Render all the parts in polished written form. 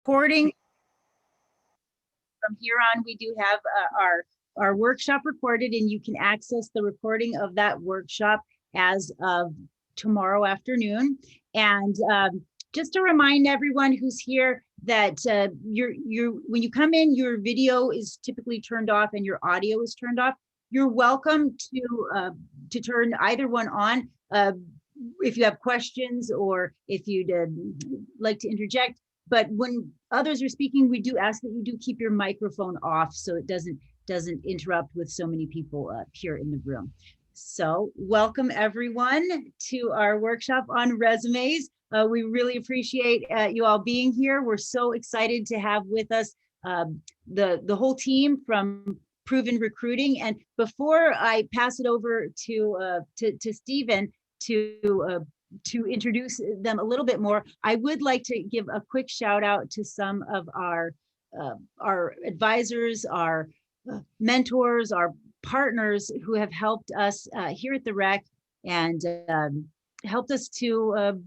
Recording from here on, we do have our workshop recorded, and you can access the recording of that workshop as of tomorrow afternoon. And just to remind everyone who's here that when you come in, your video is typically turned off and your audio is turned off. You're welcome to turn either one on if you have questions or if you'd like to interject. But when others are speaking, we do ask that you do keep your microphone off so it doesn't interrupt with so many people here in the room. So welcome everyone to our workshop on resumes. We really appreciate you all being here. We're so excited to have with us the whole team from Proven Recruiting. And before I pass it over to Stephen to introduce them a little bit more, I would like to give a quick shout out to some of our advisors, our mentors, our partners who have helped us here at the REC and helped us to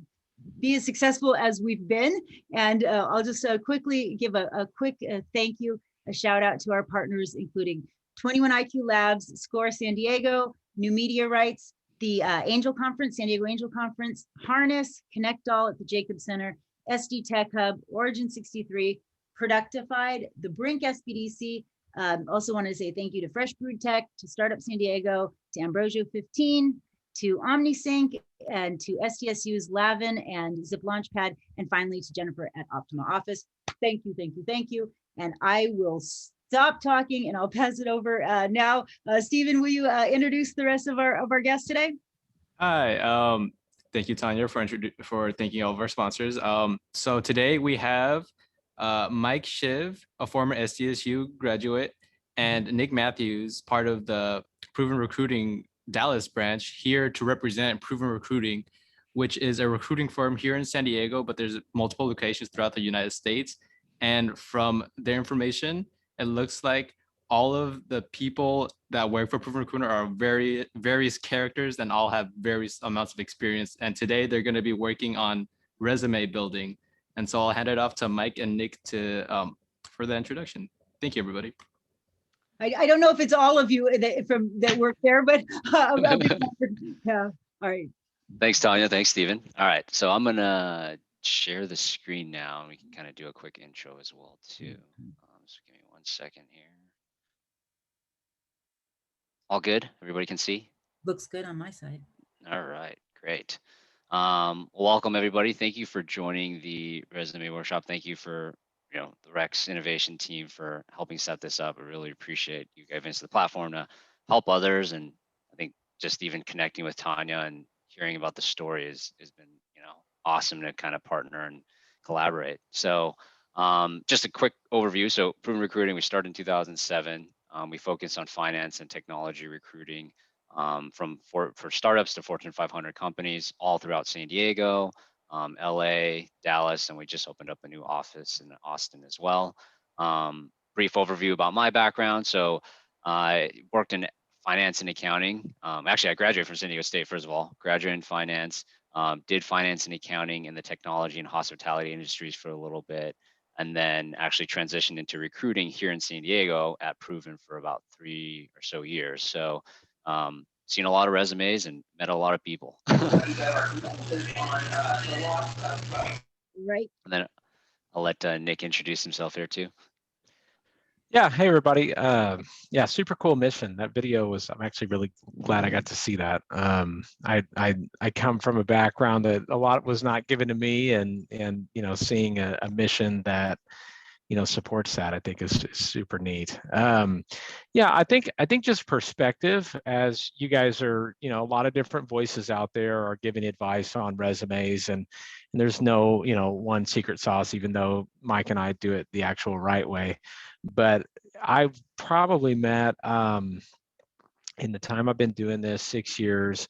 be as successful as we've been. And I'll just quickly give a quick thank you, a shout out to our partners, including 21IQ Labs, Score San Diego, New Media Rights, the Angel Conference, San Diego Angel Conference, Harness, Connect All at the Jacobs Center, SD Tech Hub, Origin 63, Productified, the Brink SBDC. Also want to say thank you to Fresh Brewed Tech, to Startup San Diego, to Ambrosio 15, to OmniSync, and to SDSU's Lavin and Zip Launchpad, and finally to Jennifer at Optima Office. Thank you, thank you, thank you. And I will stop talking and I'll pass it over now. Stephen, will you introduce the rest of our guests today? Hi, thank you, Tanya, for thanking all of our sponsors. So today we have Mike Shiv, a former SDSU graduate, and Nick Mathews, part of the Proven Recruiting Dallas branch, here to represent Proven Recruiting, which is a recruiting firm here in San Diego, but there's multiple locations throughout the United States. And from their information, it looks like all of the people that work for Proven Recruiter are various characters and all have various amounts of experience. And today they're going to be working on resume building. And so I'll hand it off to Mike and Nick for the introduction. Thank you, everybody. I don't know if it's all of you that work there, but yeah. All right. Thanks, Tanya. Thanks, Stephen. All right, so I'm gonna share the screen now, and we can kind of do a quick intro as well too. So give me 1 second here. All good? Everybody can see? Looks good on my side. All right, great. Welcome everybody. Thank you for joining the resume workshop. Thank you for the REC's innovation team for helping set this up. I really appreciate you giving us the platform to help others, and I think just even connecting with Tanya and hearing about the story has been awesome to kind of partner and collaborate. So just a quick overview. So Proven Recruiting, we started in 2007. We focus on finance and technology recruiting for startups to Fortune 500 companies all throughout San Diego, LA, Dallas, and we just opened up a new office in Austin as well. Brief overview about my background. So I worked in finance and accounting. Actually, I graduated from San Diego State, first of all, graduated in finance, did finance and accounting in the technology and hospitality industries for a little bit, and then actually transitioned into recruiting here in San Diego at Proven for about 3 or so years. So seen a lot of resumes and met a lot of people. Right. And then I'll let Nick introduce himself here too. Yeah, hey everybody. Yeah, super cool mission. That video was, I'm actually really glad I got to see that. I come from a background that a lot was not given to me, and seeing a mission that supports that, I think is super neat. Yeah, I think just perspective, as you guys are, a lot of different voices out there are giving advice on resumes, and there's no, one secret sauce, even though Mike and I do it the actual right way. But I've probably met, in the time I've been doing this, 6 years,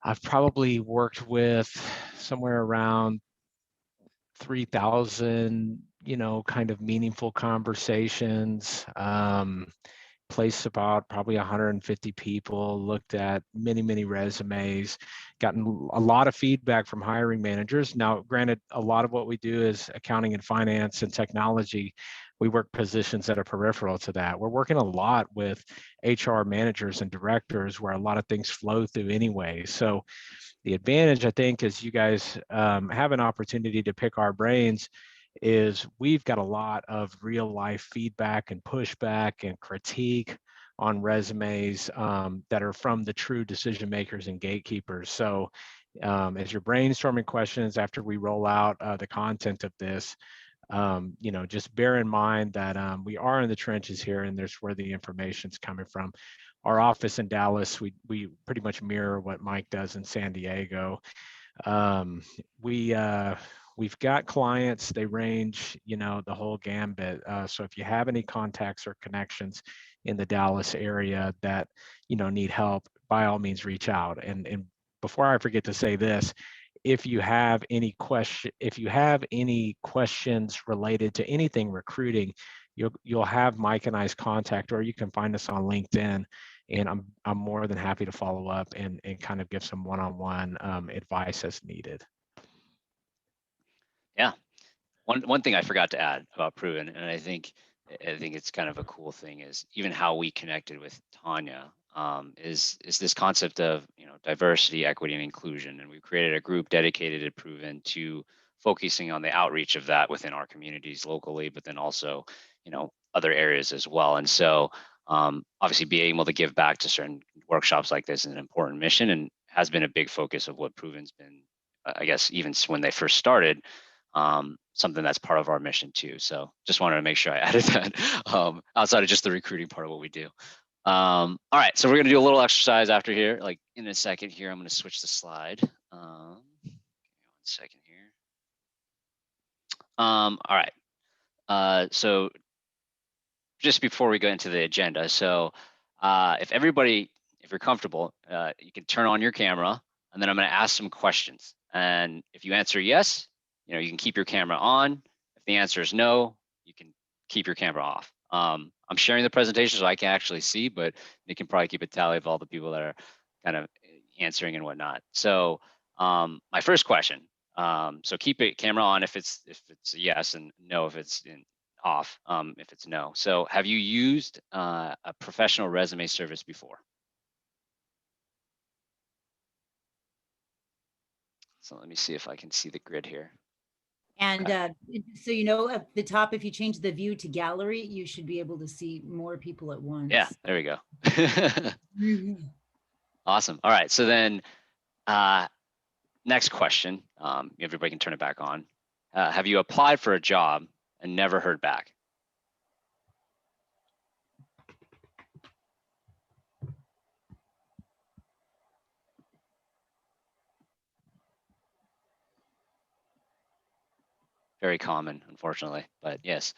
I've probably worked with somewhere around 3,000, kind of meaningful conversations. placed about probably 150 people, looked at many resumes, gotten a lot of feedback from hiring managers. Now, granted, a lot of what we do is accounting and finance and technology. We work positions that are peripheral to that. We're working a lot with HR managers and directors where a lot of things flow through anyway. So the advantage, I think, is you guys have an opportunity to pick our brains, is we've got a lot of real life feedback and pushback and critique on resumes that are from the true decision makers and gatekeepers. So as you're brainstorming questions after we roll out the content of this, just bear in mind that we are in the trenches here, and there's where the information's coming from. Our office in Dallas, we pretty much mirror what Mike does in San Diego. We've got clients, they range, the whole gambit. So if you have any contacts or connections in the Dallas area that, need help, by all means, reach out. And before I forget to say this, if you have any questions related to anything recruiting, you'll have Mike and I's contact, or you can find us on LinkedIn, and I'm more than happy to follow up and kind of give some one-on-one advice as needed. Yeah. One thing I forgot to add about Proven, and I think it's kind of a cool thing, is even how we connected with Tanya, is this concept of diversity, equity, and inclusion, and we created a group dedicated to Proven to focusing on the outreach of that within our communities locally, but then also other areas as well. And so obviously being able to give back to certain workshops like this is an important mission, and has been a big focus of what Proven's been, I guess, even when they first started. Something that's part of our mission too. So just wanted to make sure I added that outside of just the recruiting part of what we do. All right, so we're gonna do a little exercise after here. Like in a second here, I'm gonna switch the slide. Give me 1 second here. All right. So just before we go into the agenda, so if you're comfortable, you can turn on your camera, and then I'm gonna ask some questions. And if you answer yes, you can keep your camera on. If the answer is no, you can keep your camera off. I'm sharing the presentation so I can actually see, but you can probably keep a tally of all the people that are kind of answering and whatnot. So my first question, so keep it camera on if it's a yes, and no if it's off, if it's no. So have you used a professional resume service before? So let me see if I can see the grid here. And so, at the top, if you change the view to gallery, you should be able to see more people at once. Yeah, there we go. Awesome. All right. So then next question, everybody can turn it back on. Have you applied for a job and never heard back? Very common, unfortunately, but yes.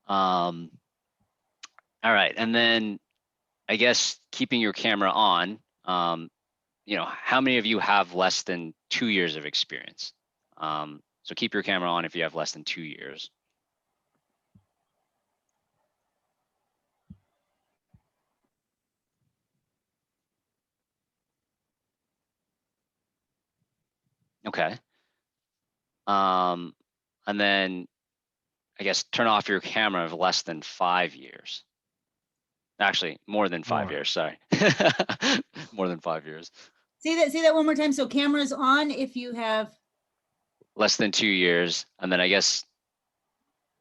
All right, and then I guess keeping your camera on, how many of you have less than 2 years of experience? So keep your camera on if you have less than 2 years. Okay. And then I guess turn off your camera of less than 5 years. Actually, more than 5 years, sorry. More than 5 years. Say that one more time. So camera's on if you have less than 2 years, and then I guess,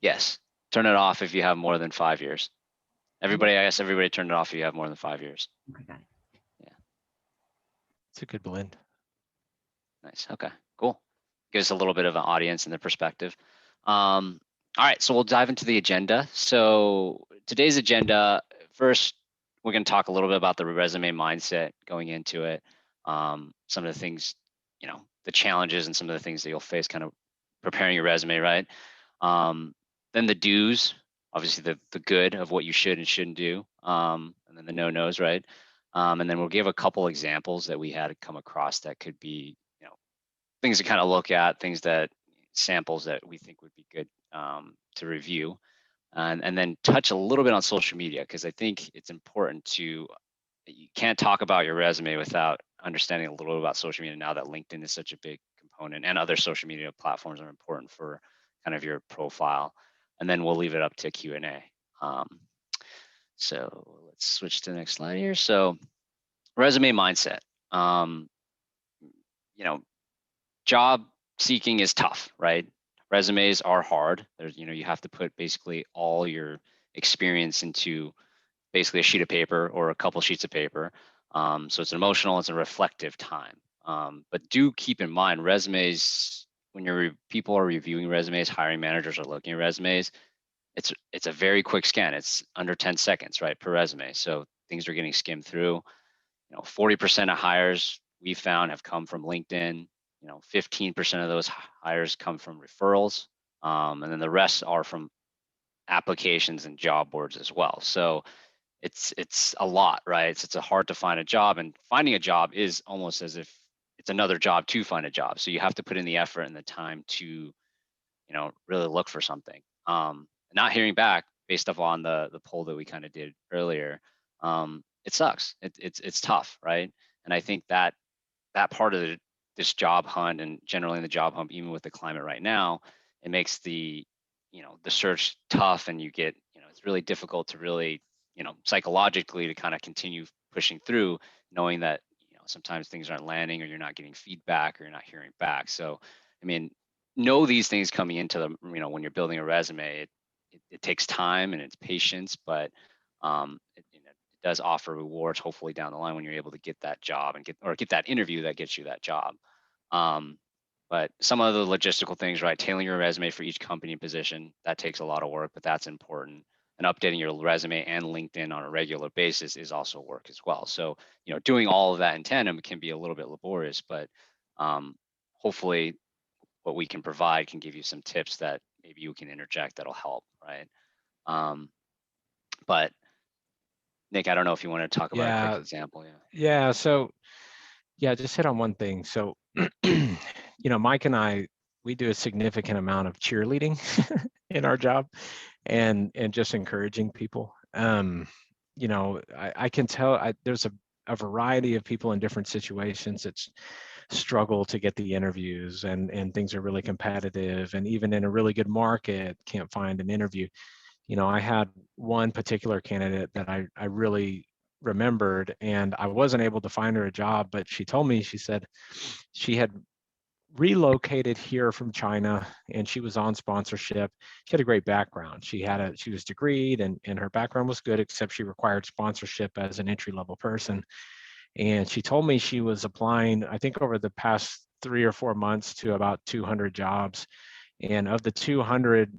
yes, turn it off if you have more than 5 years. Everybody, I guess everybody turn it off if you have more than 5 years. Okay, got it. Yeah. It's a good blend. Nice, okay, cool. Gives a little bit of an audience and the perspective. All right, so we'll dive into the agenda. So today's agenda, first, we're gonna talk a little bit about the resume mindset going into it. Some of the things, the challenges and some of the things that you'll face kind of preparing your resume, right? Then the do's, obviously the good of what you should and shouldn't do, and then the no-nos, right? And then we'll give a couple examples that we had come across that could be, things to kind of look at, samples that we think would be good to review. and then touch a little bit on social media, because I think it's important to, you can't talk about your resume without understanding a little bit about social media now that LinkedIn is such a big component, and other social media platforms are important for kind of your profile. And then we'll leave it up to Q&A. So let's switch to the next slide here. So resume mindset. Job seeking is tough, right? Resumes are hard. There's, you have to put basically all your experience into basically a sheet of paper or a couple sheets of paper. So it's emotional, it's a reflective time. But do keep in mind, resumes, when people are reviewing resumes, hiring managers are looking at resumes, it's a very quick scan. It's under 10 seconds, right, per resume. So things are getting skimmed through. 40% of hires we found have come from LinkedIn. 15% of those hires come from referrals. And then the rest are from applications and job boards as well. So it's a lot, right? It's hard to find a job, and finding a job is almost as if it's another job to find a job. So you have to put in the effort and the time to, really look for something. Not hearing back based upon the poll that we kind of did earlier, it sucks. It's tough, right? And I think that part of this job hunt, and generally in the job hunt, even with the climate right now, it makes the search tough, and you get, it's really difficult to really, psychologically, to kind of continue pushing through, knowing that, sometimes things aren't landing, or you're not getting feedback, or you're not hearing back. So, I mean, know these things coming into the, when you're building a resume, it takes time and it's patience, but it does offer rewards hopefully down the line when you're able to get that job and get that interview that gets you that job. But some of the logistical things, right? Tailoring your resume for each company and position, that takes a lot of work, but that's important. And updating your resume and LinkedIn on a regular basis is also work as well. So, doing all of that in tandem can be a little bit laborious, but hopefully what we can provide can give you some tips that maybe you can interject that'll help, right? But Nick, I don't know if you want to talk about a quick example. Yeah. So, just hit on one thing. So, Mike and I, we do a significant amount of cheerleading in our job, and just encouraging people. I can tell there's a variety of people in different situations that struggle to get the interviews, and things are really competitive, and even in a really good market, can't find an interview. I had one particular candidate that I really remembered, and I wasn't able to find her a job, but she told me, she said she had relocated here from China, and she was on sponsorship. She had a great background. She was degreed, and her background was good, except she required sponsorship as an entry-level person. And she told me she was applying, I think over the past 3 or 4 months, to about 200 jobs. And of the 200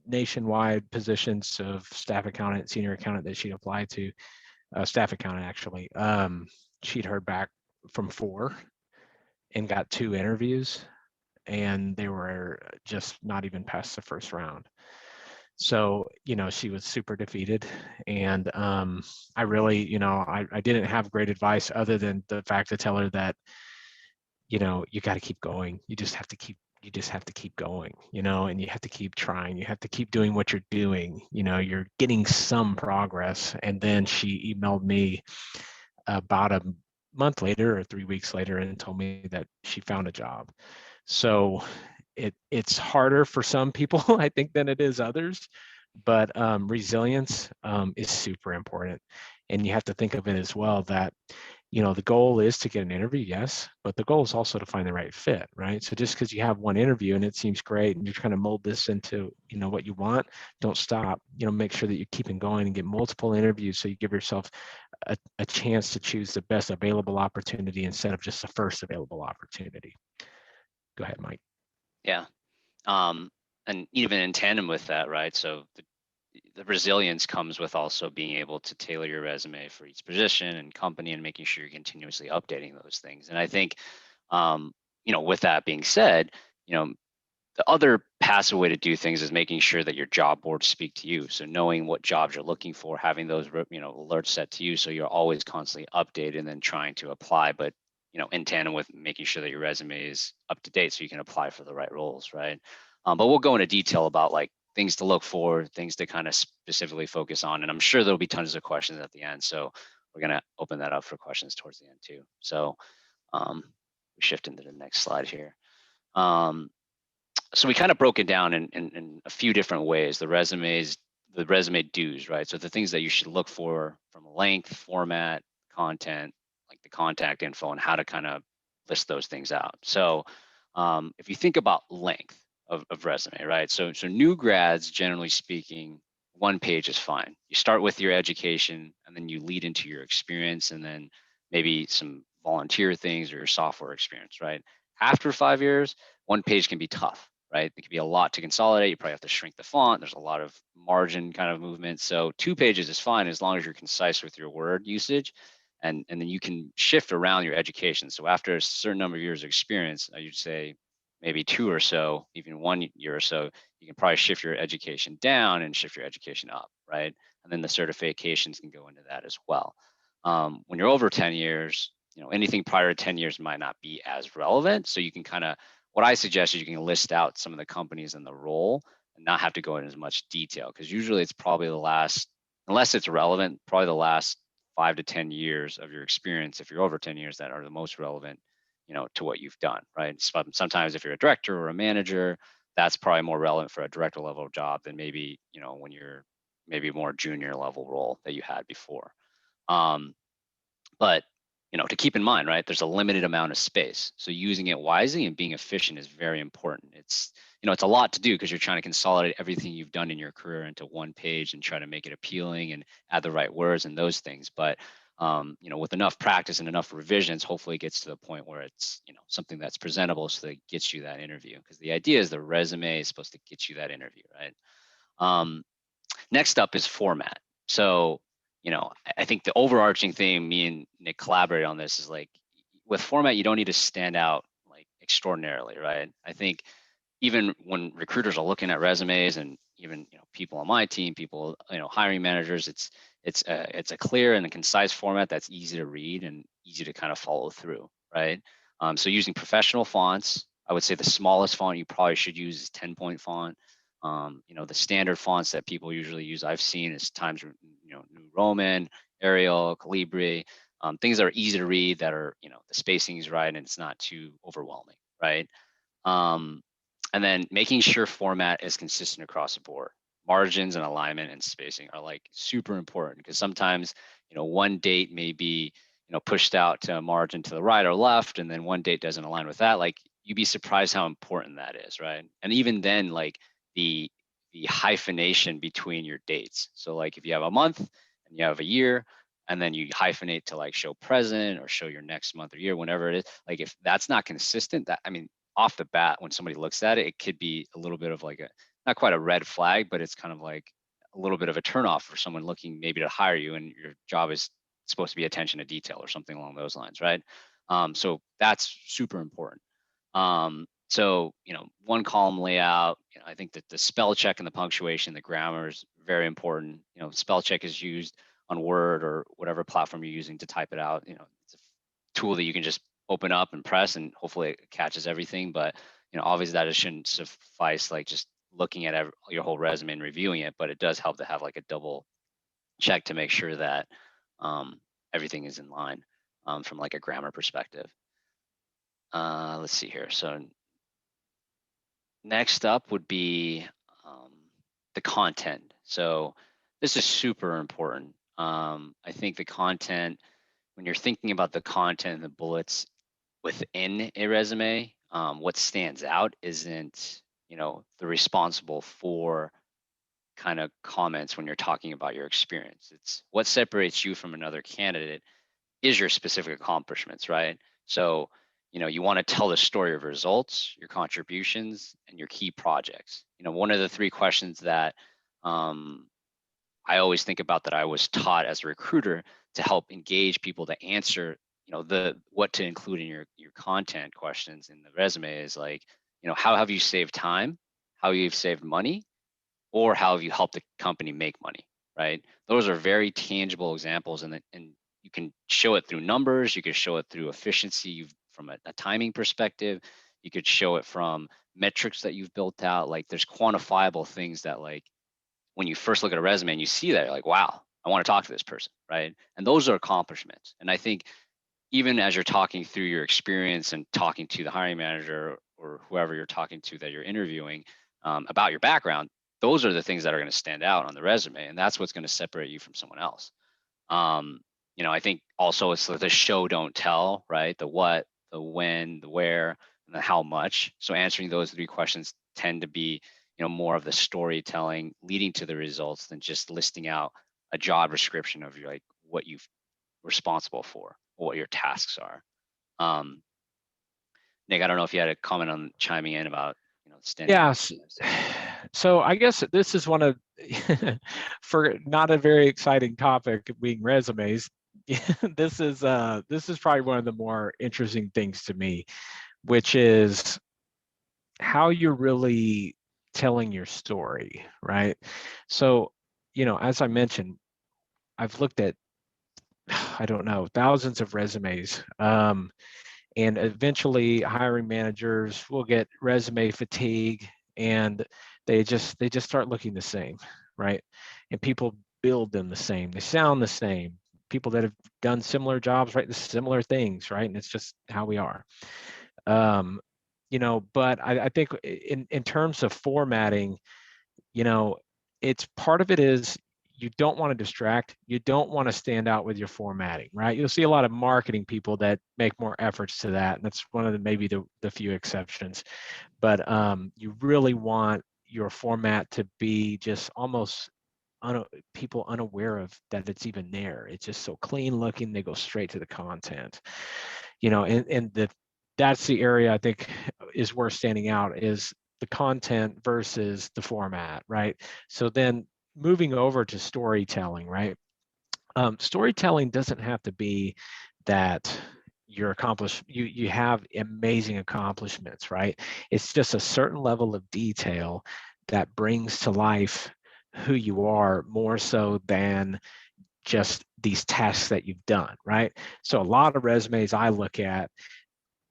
nationwide positions of staff accountant, senior accountant that she'd applied to, staff accountant actually, she'd heard back from 4 and got 2 interviews, and they were just not even past the first round. So, she was super defeated. And I really, I didn't have great advice other than the fact to tell her that, you got to keep going. You just have to keep going, and you have to keep trying. You have to keep doing what you're doing. You're getting some progress. And then she emailed me about a month later or 3 weeks later and told me that she found a job. So it's harder for some people, I think, than it is others, but resilience is super important. And you have to think of it as well that, the goal is to get an interview, yes, but the goal is also to find the right fit, right? So just because you have one interview and it seems great and you're trying to mold this into, what you want, don't stop. Make sure that you're keeping going and get multiple interviews, so you give yourself a chance to choose the best available opportunity instead of just the first available opportunity. Go ahead, Mike. Yeah. And even in tandem with that, right? So the resilience comes with also being able to tailor your resume for each position and company, and making sure you're continuously updating those things. And I think, with that being said, the other passive way to do things is making sure that your job boards speak to you. So knowing what jobs you're looking for, having those, alerts set to you, so you're always constantly updated and then trying to apply, but, in tandem with making sure that your resume is up to date so you can apply for the right roles, right? But we'll go into detail about like things to look for, things to kind of specifically focus on. And I'm sure there'll be tons of questions at the end. So we're going to open that up for questions towards the end too. So we shift into the next slide here. So we kind of broke it down in a few different ways, the resume do's, right? So the things that you should look for from length, format, content, like the contact info, and how to kind of list those things out. So if you think about length of resume, right? So new grads, generally speaking, 1 page is fine. You start with your education and then you lead into your experience and then maybe some volunteer things or your software experience, right? After 5 years, 1 page can be tough, right? It can be a lot to consolidate. You probably have to shrink the font. There's a lot of margin kind of movement. So 2 pages is fine as long as you're concise with your word usage. And then you can shift around your education. So after a certain number of years of experience, you'd say maybe 2 or so, even 1 year or so, you can probably shift your education down and shift your education up, right? And then the certifications can go into that as well. When you're over 10 years, anything prior to 10 years might not be as relevant. So you can kind of, what I suggest is you can list out some of the companies and the role and not have to go into as much detail, because usually it's probably the last, unless it's relevant, probably the last 5 to 10 years of your experience, if you're over 10 years, that are the most relevant, to what you've done, right? Sometimes if you're a director or a manager, that's probably more relevant for a director level job than maybe, when you're maybe more junior level role that you had before. But to keep in mind, right, there's a limited amount of space. So using it wisely and being efficient is very important. It's a lot to do because you're trying to consolidate everything you've done in your career into 1 page and try to make it appealing and add the right words and those things. But with enough practice and enough revisions, hopefully it gets to the point where it's something that's presentable, so that it gets you that interview. Because the idea is the resume is supposed to get you that interview, right? Next up is format. So I think the overarching theme, me and Nick collaborated on this, is like, with format, you don't need to stand out like extraordinarily, right? I think even when recruiters are looking at resumes, and even people on my team, people hiring managers, it's a clear and a concise format that's easy to read and easy to kind of follow through, right? So using professional fonts, I would say the smallest font you probably should use is 10-point font. The standard fonts that people usually use, I've seen, is Times New Roman, Arial, Calibri, things that are easy to read, that are the spacing is right and it's not too overwhelming, right? And then making sure format is consistent across the board. Margins and alignment and spacing are like super important, because sometimes one date may be pushed out to a margin to the right or left, and then one date doesn't align with that. Like, you'd be surprised how important that is, right? And even then, like the hyphenation between your dates. So like if you have a month and you have a year, and then you hyphenate to like show present or show your next month or year, whenever it is, like if that's not consistent, that, I mean, off the bat, when somebody looks at it, it could be a little bit of like not quite a red flag, but it's kind of like a little bit of a turnoff for someone looking maybe to hire you, and your job is supposed to be attention to detail or something along those lines, right? So that's super important. So, one column layout, I think that the spell check and the punctuation, the grammar is very important. Spell check is used on Word or whatever platform you're using to type it out. It's a tool that you can just open up and press, and hopefully it catches everything. But, obviously that shouldn't suffice, like just looking at your whole resume and reviewing it, but it does help to have like a double check to make sure that everything is in line from like a grammar perspective. Let's see here. So next up would be the content. So this is super important. I think the content, when you're thinking about the content and the bullets within a resume, what stands out isn't, the responsible for kind of comments when you're talking about your experience. It's what separates you from another candidate is your specific accomplishments, right? So, you want to tell the story of results, your contributions, and your key projects. One of the 3 questions that I always think about, that I was taught as a recruiter to help engage people to answer, the what to include in your content questions in the resume is like, how have you saved time? How you've saved money? Or how have you helped the company make money, right? Those are very tangible examples, and you can show it through numbers. You could show it through efficiency from a timing perspective. You could show it from metrics that you've built out. Like there's quantifiable things that like when you first look at a resume and you see that, you're like, wow, I want to talk to this person, right? And those are accomplishments. And I think even as you're talking through your experience and talking to the hiring manager or whoever you're talking to that you're interviewing about your background, those are the things that are going to stand out on the resume, and that's what's going to separate you from someone else. I think also it's the show don't tell, right? The what, the when, the where, and the how much. So answering those 3 questions tend to be, more of the storytelling leading to the results than just listing out a job description of like what you've responsible for, or what your tasks are. Nick, I don't know if you had a comment on chiming in about, standing out. Yes. So I guess this is one of, for not a very exciting topic being resumes, this is probably one of the more interesting things to me, which is how you're really telling your story, right? So, as I mentioned, I've looked at, I don't know, thousands of resumes. And eventually hiring managers will get resume fatigue, and they just start looking the same, right? And people build them the same. They sound the same. People that have done similar jobs write the similar things, right? And it's just how we are. But I think in terms of formatting, it's part of it is you don't want to distract. You don't want to stand out with your formatting, right? You'll see a lot of marketing people that make more efforts to that. And that's one of maybe the few exceptions. But you really want your format to be just almost people unaware of that it's even there. It's just so clean looking. They go straight to the content, and that's the area I think is worth standing out is the content versus the format, right? So then moving over to storytelling, right? Storytelling doesn't have to be that you're accomplished, you have amazing accomplishments, right? It's just a certain level of detail that brings to life who you are more so than just these tasks that you've done, right? So a lot of resumes I look at,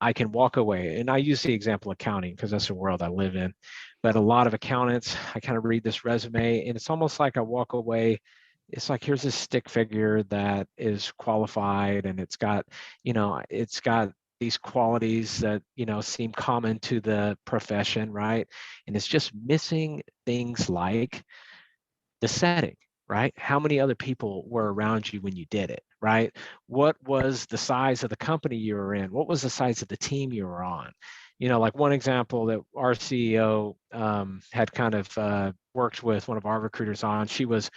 I can walk away, and I use the example of accounting because that's the world I live in. But a lot of accountants, I kind of read this resume, and it's almost like I walk away. It's like here's this stick figure that is qualified, and it's got these qualities that seem common to the profession, right? And it's just missing things like the setting, right? How many other people were around you when you did it, right? What was the size of the company you were in? What was the size of the team you were on? Like one example that our CEO had kind of worked with one of our recruiters on, she was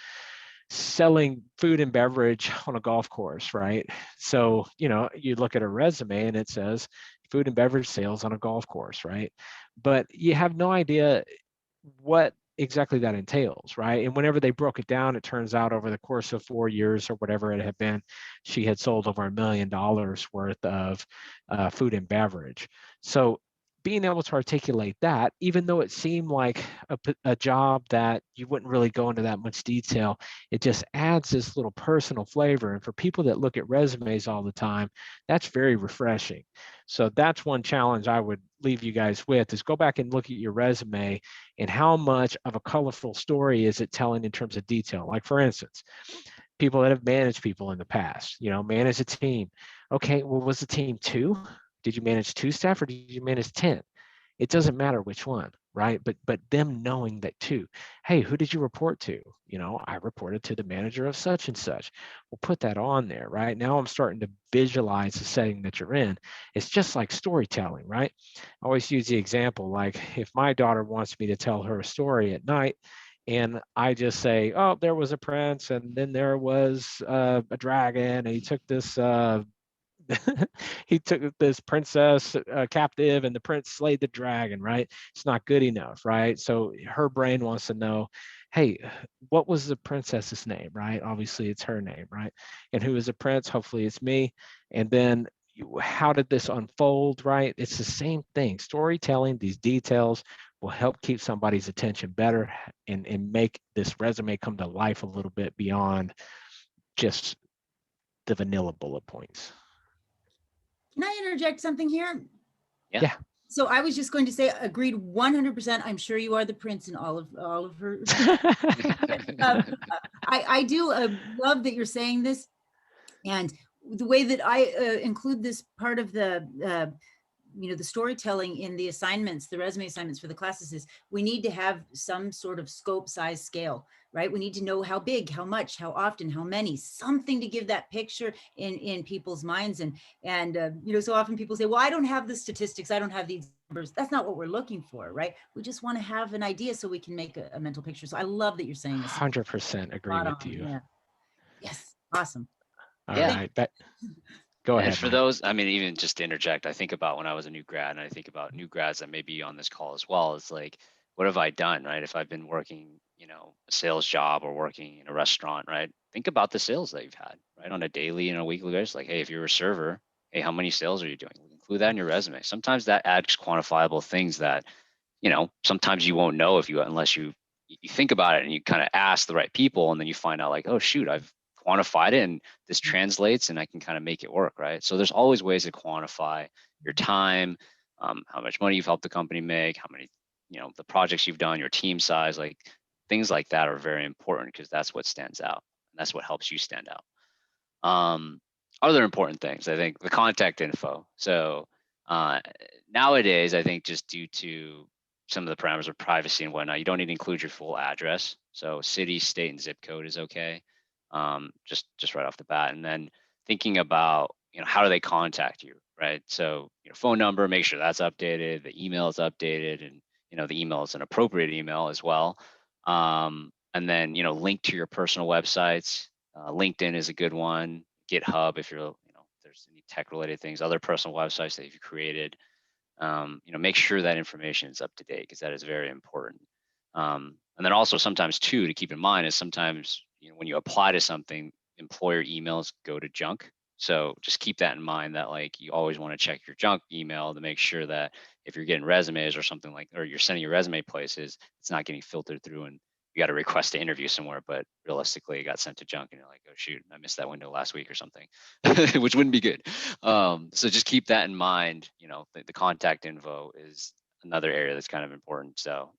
selling food and beverage on a golf course, right? So, you look at a resume and it says food and beverage sales on a golf course, right? But you have no idea what exactly that entails, right? And whenever they broke it down, it turns out over the course of 4 years or whatever it had been, she had sold over $1 million worth of food and beverage. So being able to articulate that, even though it seemed like a job that you wouldn't really go into that much detail, it just adds this little personal flavor. And for people that look at resumes all the time, that's very refreshing. So that's one challenge I would leave you guys with is go back and look at your resume and how much of a colorful story is it telling in terms of detail. Like for instance, people that have managed people in the past, manage a team. Okay, well, was the team 2? Did you manage 2 staff or did you manage 10? It doesn't matter which one, right? But them knowing that too. Hey, who did you report to? I reported to the manager of such and such. We'll put that on there, right? Now I'm starting to visualize the setting that you're in. It's just like storytelling, right? I always use the example, like if my daughter wants me to tell her a story at night, and I just say, oh, there was a prince, and then there was a dragon, and he took this he took this princess captive, and the prince slayed the dragon, right? It's not good enough, right? So her brain wants to know, hey, what was the princess's name, right? Obviously it's her name, right? And who is the prince? Hopefully it's me. And then how did this unfold, right? It's the same thing. Storytelling, these details will help keep somebody's attention better and make this resume come to life a little bit beyond just the vanilla bullet points. Can I interject something here? Yeah. So I was just going to say, agreed 100%. I'm sure you are the prince in all of her. I do love that you're saying this, and the way that I include this part of the the storytelling in the assignments, the resume assignments for the classes, is we need to have some sort of scope, size, scale, right? We need to know how big, how much, how often, how many, something to give that picture in people's minds. And so often people say, well, I don't have the statistics, I don't have these numbers. That's not what we're looking for, right? We just want to have an idea so we can make a mental picture. So I love that you're saying this. 100% agree Spot with on. you. Yeah. Yes. Awesome. All Yeah. right. Go And ahead, for Mike. those, I mean, even just to interject, I think about when I was a new grad, and I think about new grads that may be on this call as well. It's like, what have I done, right? If I've been working, a sales job or working in a restaurant, right? Think about the sales that you've had, right? On a daily and a weekly basis. Like, hey, if you're a server, hey, how many sales are you doing? Include that in your resume. Sometimes that adds quantifiable things that, sometimes you won't know unless you think about it and you kind of ask the right people, and then you find out like, oh shoot, I've quantified it and this translates and I can kind of make it work, right? So there's always ways to quantify your time, how much money you've helped the company make, how many, the projects you've done, your team size, like things like that are very important because that's what stands out and that's what helps you stand out. Other important things, I think the contact info. So nowadays, I think just due to some of the parameters of privacy and whatnot, you don't need to include your full address. So city, state, and zip code is okay, just right off the bat. And then thinking about, how do they contact you, right? So phone number, make sure that's updated. The email is updated, and the email is an appropriate email as well. And then link to your personal websites. LinkedIn is a good one. GitHub, if if there's any tech related things, other personal websites that you've created. Make sure that information is up to date because that is very important. And then also sometimes too, to keep in mind is sometimes when you apply to something, employer emails go to junk. So just keep that in mind that like you always want to check your junk email to make sure that if you're getting resumes or something like, or you're sending your resume places, it's not getting filtered through and you got a request to interview somewhere, but realistically it got sent to junk and you're like, oh shoot, I missed that window last week or something, which wouldn't be good. So just keep that in mind. The contact info is another area that's kind of important. So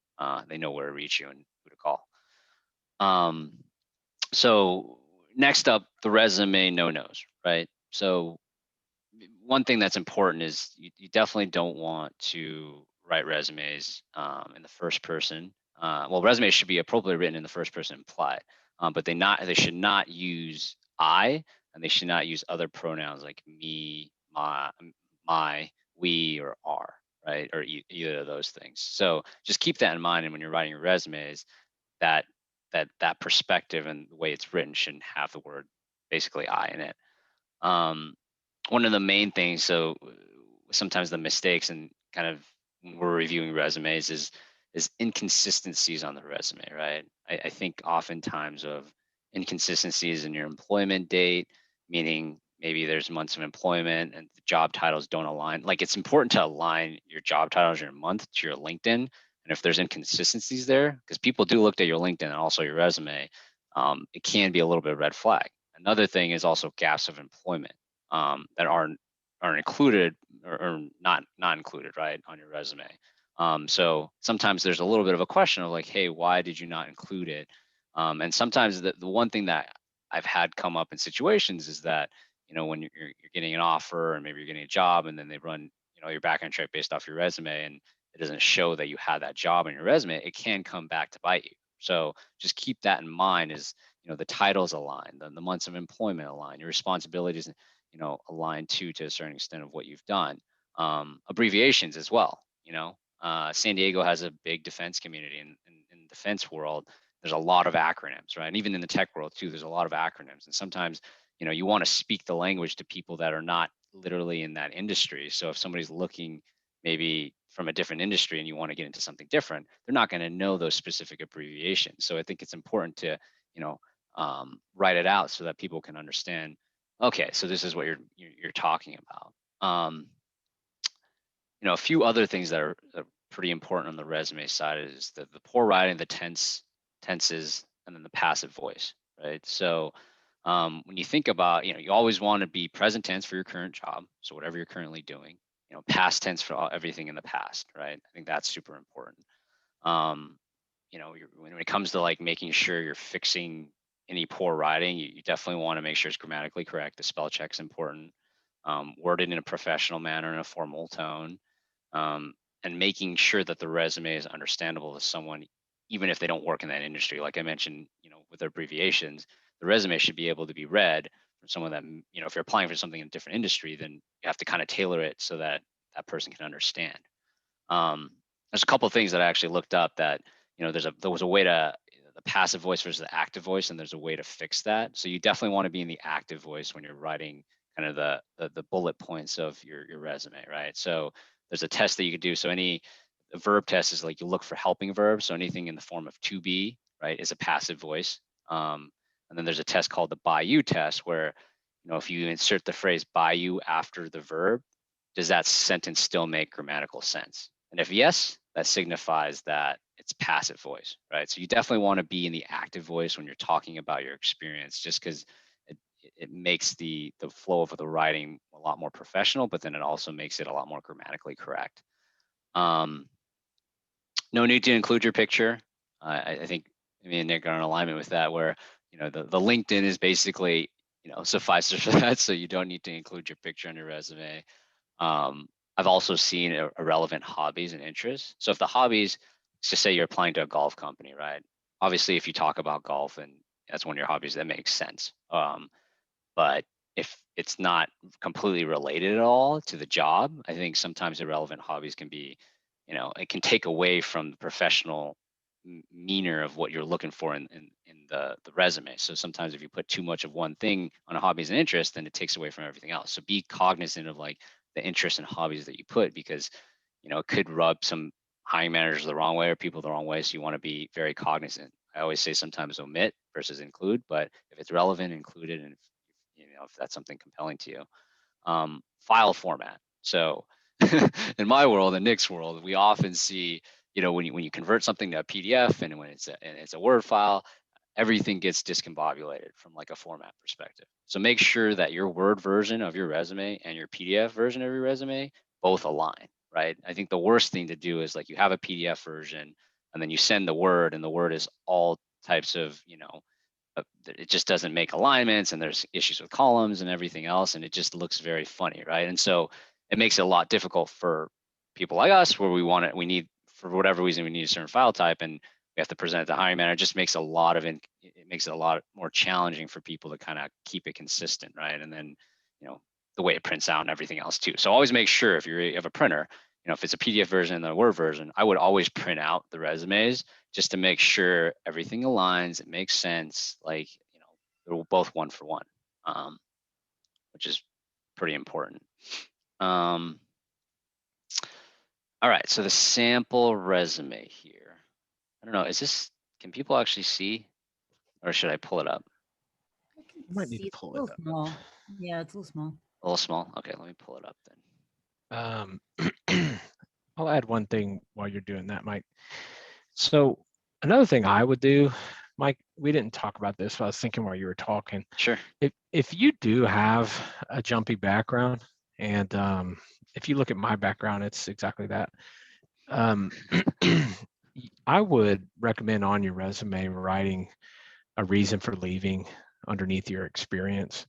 they know where to reach you and who to call. So next up, the resume no-nos, right? So one thing that's important is you definitely don't want to write resumes in the first person. Well, resumes should be appropriately written in the first person implied, but they should not use I, and they should not use other pronouns like me, my, we, or are, right? Or either of those things. So just keep that in mind. And when you're writing your resumes, that perspective and the way it's written shouldn't have the word basically I in it. One of the main things, so sometimes the mistakes and kind of when we're reviewing resumes is inconsistencies on the resume, right? I think oftentimes of inconsistencies in your employment date, meaning maybe there's months of employment and the job titles don't align. Like it's important to align your job titles, your month to your LinkedIn. And if there's inconsistencies there, because people do look at your LinkedIn and also your resume, it can be a little bit of a red flag. Another thing is also gaps of employment that aren't included or not included, right, on your resume. So sometimes there's a little bit of a question of like, hey, why did you not include it? And sometimes the one thing that I've had come up in situations is that when you're getting an offer and maybe you're getting a job and then they run your background check based off your resume and it doesn't show that you had that job in your resume, it can come back to bite you. So just keep that in mind. Is the titles align, the months of employment align, your responsibilities aligned to a certain extent of what you've done. Abbreviations as well. San Diego has a big defense community, in the defense world there's a lot of acronyms, right? And even in the tech world too, there's a lot of acronyms. And sometimes you want to speak the language to people that are not literally in that industry. So if somebody's looking maybe from a different industry and you want to get into something different, they're not going to know those specific abbreviations. So I think it's important to write it out so that people can understand, okay, so this is what you're talking about. A few other things that are pretty important on the resume side is the poor writing, the tenses, and then the passive voice, right? So when you think about, you always want to be present tense for your current job, so whatever you're currently doing. past tense for everything in the past, right? I think that's super important. When it comes to like making sure you're fixing any poor writing, you definitely want to make sure it's grammatically correct. The spell check's important. Worded in a professional manner, in a formal tone, and making sure that the resume is understandable to someone, even if they don't work in that industry. Like I mentioned, with abbreviations, the resume should be able to be read from someone that, if you're applying for something in a different industry, then you have to kind of tailor it so that that person can understand. There's a couple of things that I actually looked up that, there was a way to the passive voice versus the active voice, and there's a way to fix that. So you definitely want to be in the active voice when you're writing kind of the bullet points of your resume, right? So there's a test that you could do. So the verb test is like you look for helping verbs. So anything in the form of to be, right, is a passive voice. And then there's a test called the by you test, where, if you insert the phrase by you after the verb, does that sentence still make grammatical sense? And if yes, that signifies that it's passive voice, right? So you definitely want to be in the active voice when you're talking about your experience, just because it makes the flow of the writing a lot more professional, but then it also makes it a lot more grammatically correct. No need to include your picture. I think me and Nick are in alignment with that, where the LinkedIn is basically suffices for that, so you don't need to include your picture on your resume. I've also seen a relevant hobbies and interests. So if the hobbies, let's just say you're applying to a golf company, right? Obviously, if you talk about golf and that's one of your hobbies, that makes sense. But if it's not completely related at all to the job, I think sometimes irrelevant hobbies can be, it can take away from the professional meaner of what you're looking for in the resume. So sometimes if you put too much of one thing on a hobbies and interest, then it takes away from everything else. So be cognizant of like the interests and hobbies that you put, because it could rub some hiring managers the wrong way or people the wrong way. So you want to be very cognizant. I always say sometimes omit versus include, but if it's relevant, include it, and if that's something compelling to you. File format. So in my world, in Nick's world, we often see, when you convert something to a PDF and when it's a Word file, everything gets discombobulated from like a format perspective. So make sure that your Word version of your resume and your PDF version of your resume both align, right? I think the worst thing to do is like you have a PDF version and then you send the Word, and the Word is all types of, it just doesn't make alignments, and there's issues with columns and everything else, and it just looks very funny, right? And so it makes it a lot difficult for people like us, where we need, for whatever reason, we need a certain file type, and we have to present it to hiring manager. It just makes it makes it a lot more challenging for people to kind of keep it consistent, right? And then, the way it prints out and everything else too. So always make sure, if you have a printer, if it's a PDF version and a Word version, I would always print out the resumes just to make sure everything aligns, it makes sense, like, they're both one for one, which is pretty important. All right, so the sample resume here. I don't know, can people actually see, or should I pull it up? You might need to pull it up. Small. Yeah, it's a little small. A little small? Okay, let me pull it up then. I'll add one thing while you're doing that, Mike. So another thing I would do, Mike, we didn't talk about this, but I was thinking while you were talking. Sure. If you do have a jumpy background, and if you look at my background, it's exactly that. I would recommend on your resume writing a reason for leaving underneath your experience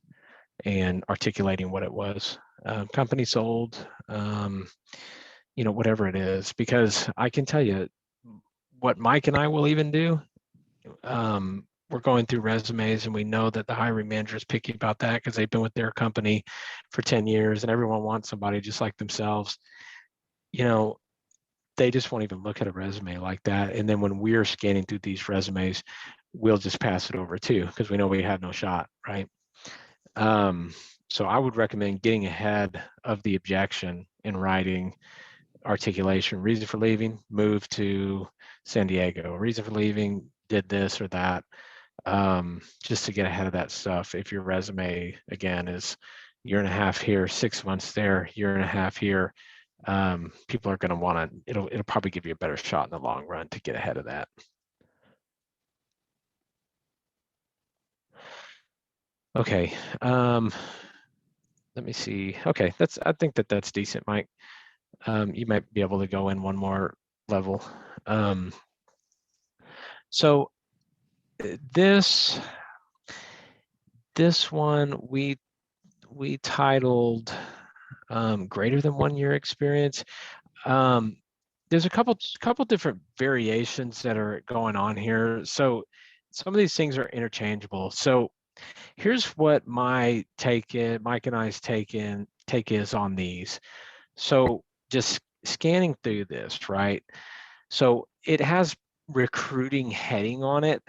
and articulating what it was. Company sold, whatever it is, because I can tell you what Mike and I will even do. We're going through resumes, and we know that the hiring manager is picky about that because they've been with their company for 10 years and everyone wants somebody just like themselves. They just won't even look at a resume like that. And then when we're scanning through these resumes, we'll just pass it over too, because we know we had no shot, right? So I would recommend getting ahead of the objection and writing articulation, reason for leaving, moved to San Diego, reason for leaving, did this or that, just to get ahead of that stuff. If your resume, again, is year and a half here, 6 months there, year and a half here, people are going to want to, it'll probably give you a better shot in the long run to get ahead of that. Okay. The let me see. Okay, I think that's decent, Mike. You might be able to go in one more level. So this one we titled greater than 1 year experience. There's a couple different variations that are going on here. So some of these things are interchangeable. So here's what my take is, Mike and I's take is on these. So just scanning through this, right? So it has recruiting heading on it.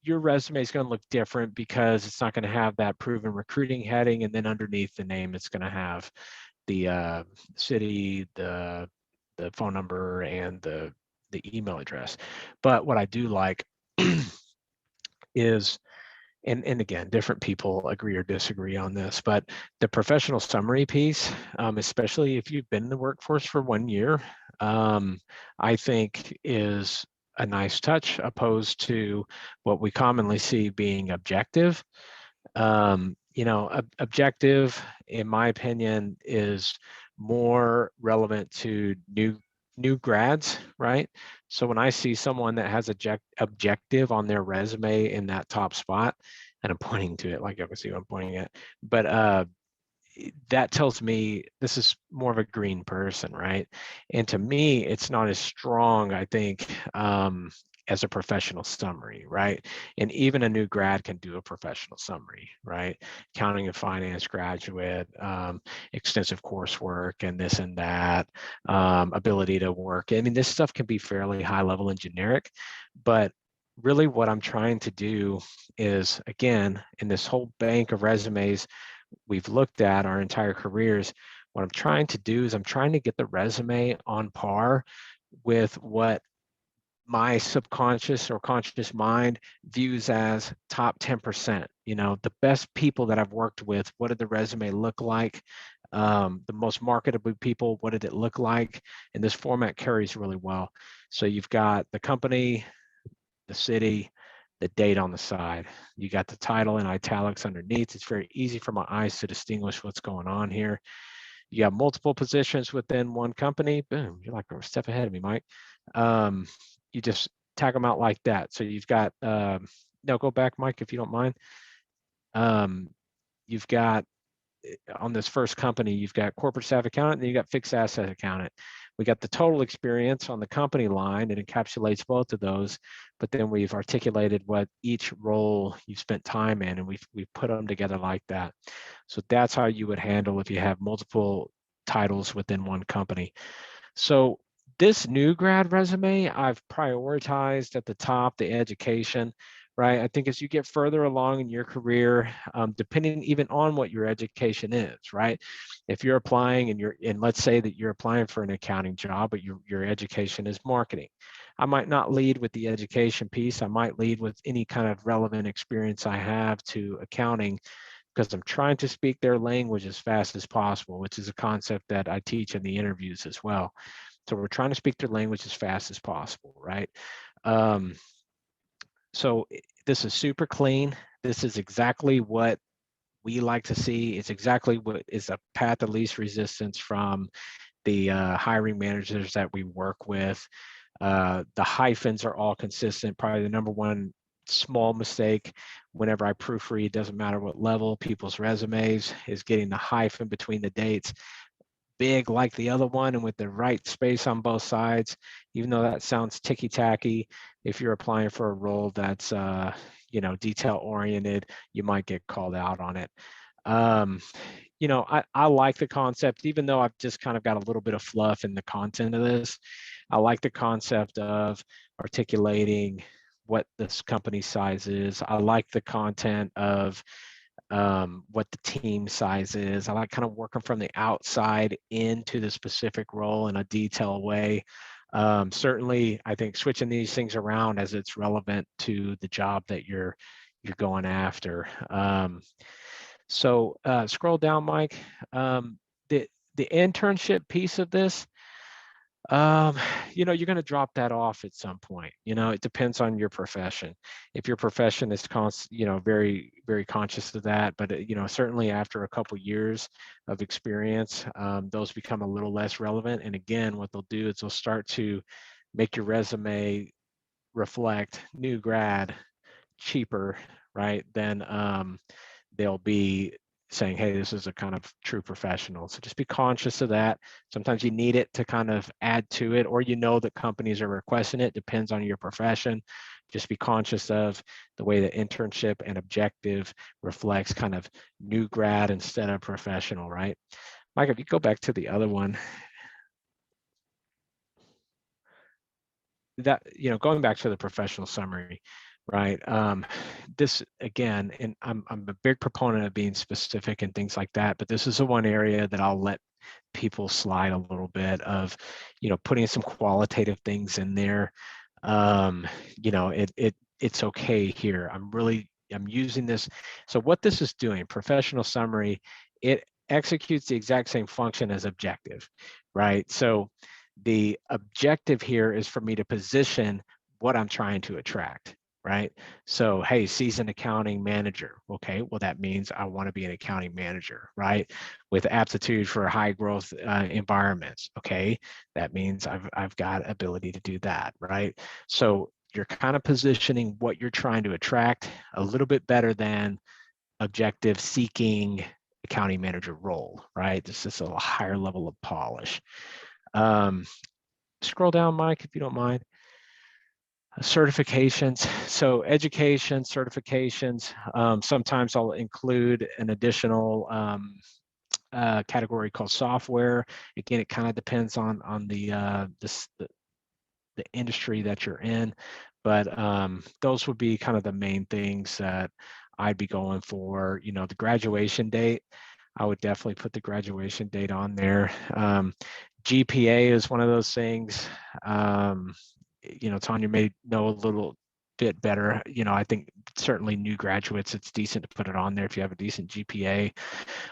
Your resume is going to look different because it's not going to have that proven recruiting heading, and then underneath the name, it's going to have the city, the phone number, and the email address. But what I do like is, and again, different people agree or disagree on this, but the professional summary piece, especially if you've been in the workforce for 1 year, I think is a nice touch, opposed to what we commonly see being objective. Objective, in my opinion, is more relevant to new grads, right? So when I see someone that has objective on their resume in that top spot, and I'm pointing to it, like I can see what I'm pointing at, but that tells me this is more of a green person, right? And to me, it's not as strong, I think, as a professional summary, right? And even a new grad can do a professional summary, right? Accounting and finance graduate, extensive coursework and this and that, ability to work. I mean, this stuff can be fairly high level and generic, but really what I'm trying to do is, again, in this whole bank of resumes we've looked at our entire careers, what I'm trying to do is I'm trying to get the resume on par with what my subconscious or conscious mind views as top 10%. The best people that I've worked with, what did the resume look like? The most marketable people, what did it look like? And this format carries really well. So you've got the company, the city, the date on the side. You got the title in italics underneath. It's very easy for my eyes to distinguish what's going on here. You have multiple positions within one company. Boom, you're like a step ahead of me, Mike. You just tag them out like that. So you've got, no, go back, Mike, if you don't mind. You've got, on this first company, you've got corporate staff accountant, and you got fixed asset accountant. We got the total experience on the company line. It encapsulates both of those, but then we've articulated what each role you've spent time in, and we've put them together like that. So that's how you would handle if you have multiple titles within one company. So this new grad resume, I've prioritized at the top the education, right? I think as you get further along in your career, depending even on what your education is, right? If you're applying and let's say that you're applying for an accounting job, but your education is marketing, I might not lead with the education piece. I might lead with any kind of relevant experience I have to accounting, because I'm trying to speak their language as fast as possible, which is a concept that I teach in the interviews as well. So we're trying to speak their language as fast as possible, right? So this is super clean. This is exactly what we like to see. It's exactly what is a path of least resistance from the hiring managers that we work with. The hyphens are all consistent. Probably the number one small mistake whenever I proofread, doesn't matter what level, people's resumes, is getting the hyphen between the dates. Big like the other one and with the right space on both sides, even though that sounds ticky-tacky. If you're applying for a role that's detail oriented, you might get called out on it. I like the concept, even though I've just kind of got a little bit of fluff in the content of this. I like the concept of articulating what this company size is. I like the content of what the team size is. I like kind of working from the outside into the specific role in a detailed way. Certainly, I think switching these things around as it's relevant to the job that you're going after. So scroll down, Mike. The internship piece of this, You're going to drop that off at some point. It depends on your profession. If your profession is very, very conscious of that, but certainly after a couple years of experience, those become a little less relevant. And again, what they'll do is they'll start to make your resume reflect new grad, cheaper, right? Then they'll be saying, hey, this is a kind of true professional. So just be conscious of that. Sometimes you need it to kind of add to it, or that companies are requesting it, depends on your profession. Just be conscious of the way that internship and objective reflects kind of new grad instead of professional, right? Mike, if you go back to the other one, that, going back to the professional summary, right? This again, and I'm a big proponent of being specific and things like that, but this is the one area that I'll let people slide a little bit of, putting some qualitative things in there. It's okay here. I'm using this. So what this is doing, professional summary, it executes the exact same function as objective, right? So the objective here is for me to position what I'm trying to attract, right? So, hey, seasoned accounting manager. Okay, well, that means I want to be an accounting manager, right? With aptitude for high growth environments. Okay, that means I've got ability to do that, right? So you're kind of positioning what you're trying to attract a little bit better than objective seeking accounting manager role, right? This is a higher level of polish. Scroll down, Mike, if you don't mind. Certifications. So education, certifications. Sometimes I'll include an additional category called software. Again, it kind of depends on the industry that you're in, but those would be kind of the main things that I'd be going for. The graduation date, I would definitely put the graduation date on there. GPA is one of those things. Tanya may know a little bit better. I think certainly new graduates, it's decent to put it on there if you have a decent GPA.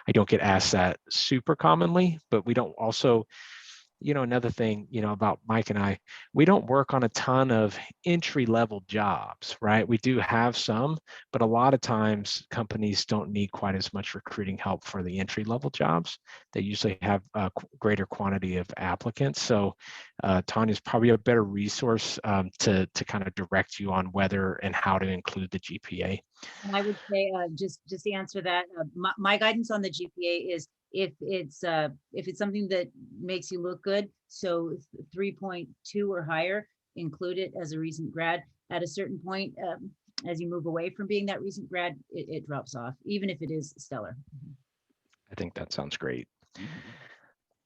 I don't get asked that super commonly, but we don't also, another thing, about Mike and I, we don't work on a ton of entry-level jobs, right? We do have some, but a lot of times companies don't need quite as much recruiting help for the entry-level jobs. They usually have a greater quantity of applicants. So Tanya's probably a better resource to kind of direct you on whether and how to include the GPA. And I would say, just to answer that, my guidance on the GPA is if it's something that makes you look good, so 3.2 or higher, include it as a recent grad. At a certain point, as you move away from being that recent grad, it drops off, even if it is stellar. I think that sounds great.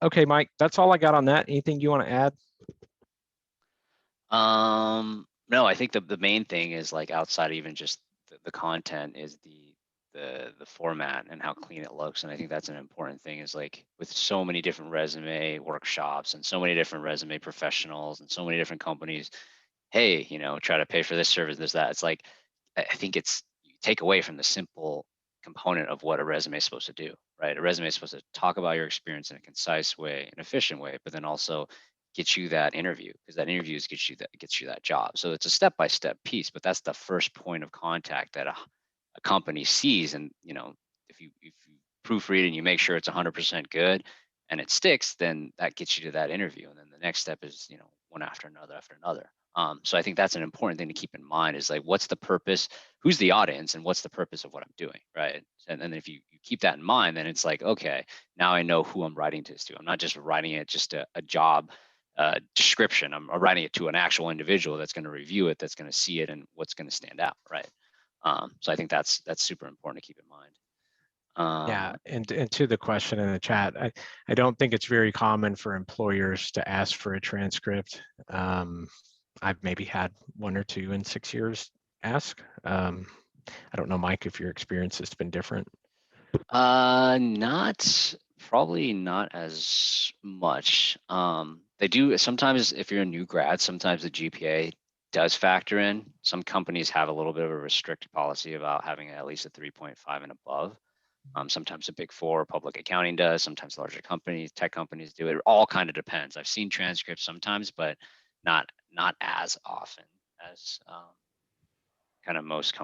Okay, Mike, that's all I got on that. Anything you want to add? No, I think the main thing is, like, outside of even just the content, is the format and how clean it looks. And I think that's an important thing, is, like, with so many different resume workshops and so many different resume professionals and so many different companies, hey, try to pay for this service, this, that. It's like, I think you take away from the simple component of what a resume is supposed to do, right? A resume is supposed to talk about your experience in a concise way, an efficient way, but then also get you that interview, because that interview gets you that job. So it's a step-by-step piece, but that's the first point of contact that a company sees. And if you proofread and you make sure it's 100% good and it sticks, then that gets you to that interview. And then the next step is one after another after another. So I think that's an important thing to keep in mind, is, like, what's the purpose, who's the audience, and what's the purpose of what I'm doing, right? And then if you keep that in mind, then it's like, okay, now I know who I'm writing this to. I'm not just writing it just a job description. I'm writing it to an actual individual that's going to review it, that's going to see it, and what's going to stand out, right? So I think that's super important to keep in mind. Yeah, and to the question in the chat, I don't think it's very common for employers to ask for a transcript. I've maybe had one or two in 6 years ask. I don't know, Mike, if your experience has been different. Probably not as much. They do sometimes, if you're a new grad, sometimes the GPA does factor in. Some companies have a little bit of a restricted policy about having at least a 3.5 and above. Sometimes the Big Four, public accounting does. Sometimes larger companies, tech companies do it. It all kind of depends. I've seen transcripts sometimes, but not as often as kind of most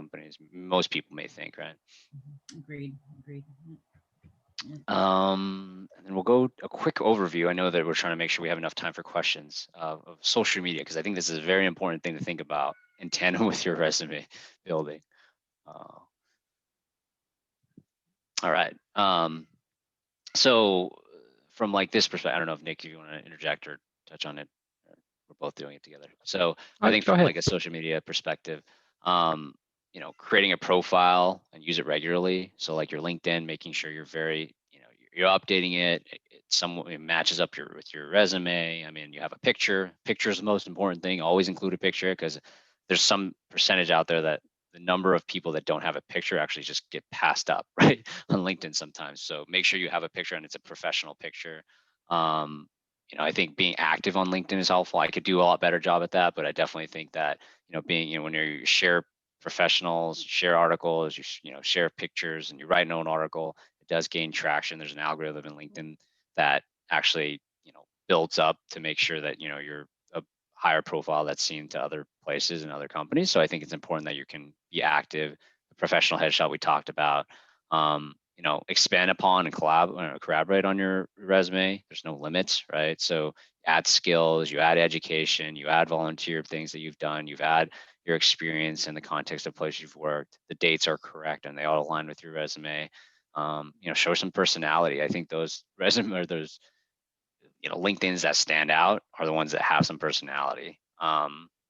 people may think, right? Agreed. And then we'll go a quick overview. I know that we're trying to make sure we have enough time for questions of social media, because I think this is a very important thing to think about in tandem with your resume building. All right. So from like this perspective, I don't know if Nick, if you want to interject or touch on it. We're both doing it together. So I think Go from ahead. like a social media perspective, creating a profile and use it regularly. So like your LinkedIn, making sure you're you're updating it. It matches up with your resume. I mean, you have a picture. Picture is the most important thing. Always include a picture, because there's some percentage out there that the number of people that don't have a picture actually just get passed up, right, on LinkedIn sometimes. So make sure you have a picture and it's a professional picture. I think being active on LinkedIn is helpful. I could do a lot better job at that, but I definitely think that, when you share professionals, share articles, share pictures, and you write an own article, it does gain traction. There's an algorithm in LinkedIn that actually, builds up to make sure that, you're a higher profile that's seen to other places and other companies. So I think it's important that you can be active. The professional headshot we talked about, expand upon and collaborate on your resume. There's no limits, right? So add skills, you add education, you add volunteer things that you've done, you've add your experience in the context of places you've worked. The dates are correct and they all align with your resume. Show some personality. I think those resume or those LinkedIn's that stand out are the ones that have some personality.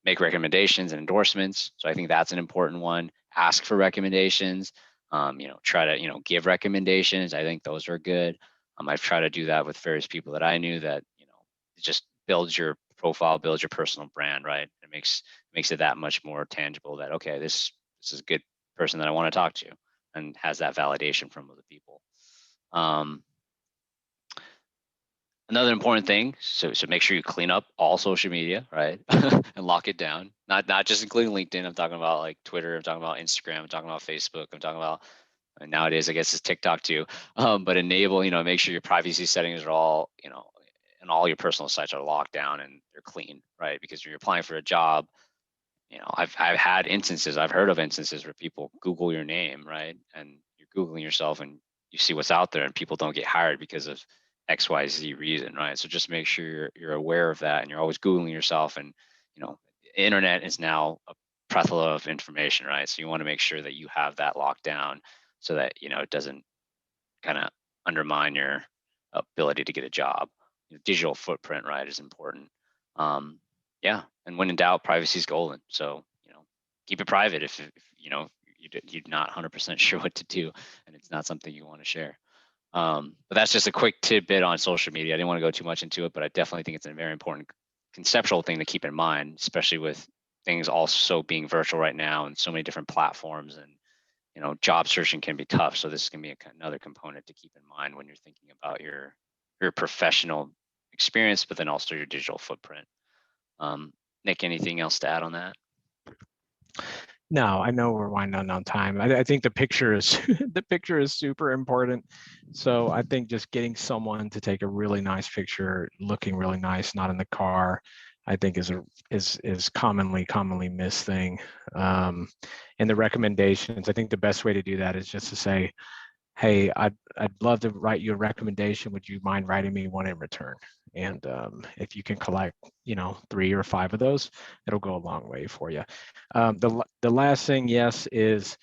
Make recommendations and endorsements. So I think that's an important one. Ask for recommendations. Try to give recommendations. I think those are good. I've tried to do that with various people that I knew that it just builds your profile, builds your personal brand, right? It makes it that much more tangible that, okay, this is a good person that I want to talk to, and has that validation from other people. Another important thing, so make sure you clean up all social media, right? And lock it down. Not just including LinkedIn. I'm talking about like Twitter. I'm talking about Instagram. I'm talking about Facebook. I'm talking about, and nowadays I guess it's TikTok too. But enable, make sure your privacy settings are all, and all your personal sites are locked down and they're clean, right? Because when you're applying for a job, I've had instances, I've heard of instances where people Google your name, right? And you're Googling yourself and you see what's out there, and people don't get hired because of XYZ reason, right? So just make sure you're aware of that, and you're always Googling yourself. And the internet is now a plethora of information, right? So you want to make sure that you have that locked down, so that it doesn't kind of undermine your ability to get a job. Digital footprint, right, is important. Yeah, and when in doubt, privacy is golden. So keep it private if you're not 100% sure what to do, and it's not something you want to share. But that's just a quick tidbit on social media. I didn't want to go too much into it, but I definitely think it's a very important conceptual thing to keep in mind, especially with things also being virtual right now and so many different platforms, and job searching can be tough. So this can be another component to keep in mind when you're thinking about your professional experience, but then also your digital footprint. Nick, anything else to add on that? No, I know we're winding on time. I think the picture is the picture is super important. So I think just getting someone to take a really nice picture, looking really nice, not in the car, I think is commonly missed thing. And the recommendations, I think the best way to do that is just to say, hey, I'd love to write you a recommendation. Would you mind writing me one in return? And if you can collect, 3 or 5 of those, it'll go a long way for you. The last thing, yes, is,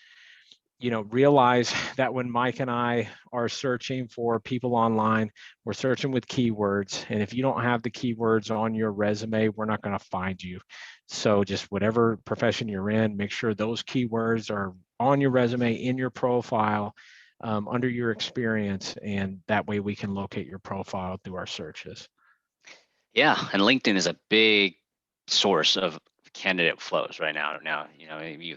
realize that when Mike and I are searching for people online, we're searching with keywords. And if you don't have the keywords on your resume, we're not going to find you. So just whatever profession you're in, make sure those keywords are on your resume, in your profile, under your experience, and that way we can locate your profile through our searches. Yeah, and LinkedIn is a big source of candidate flows right now.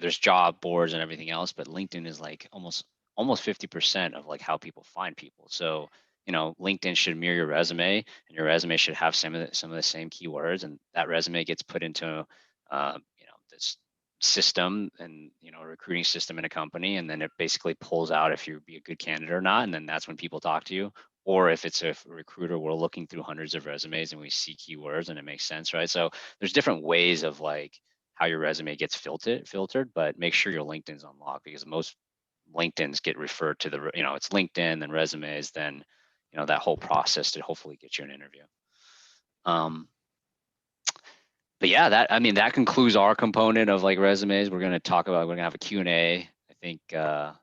There's job boards and everything else, but LinkedIn is like almost 50% of like how people find people. So LinkedIn should mirror your resume, and your resume should have some of the same keywords, and that resume gets put into system and, you know, a recruiting system in a company, and then it basically pulls out if you'd be a good candidate or not, and then that's when people talk to you. Or if it's a recruiter, we're looking through hundreds of resumes and we see keywords and it makes sense, right? So there's different ways of like how your resume gets filtered, but make sure your LinkedIn's unlocked, because most LinkedIn's get referred to the, you know, it's LinkedIn, then resumes, then, you know, that whole process to hopefully get you an interview. But yeah, that, I mean, that concludes our component of like resumes. We're going to have a Q&A. I think kind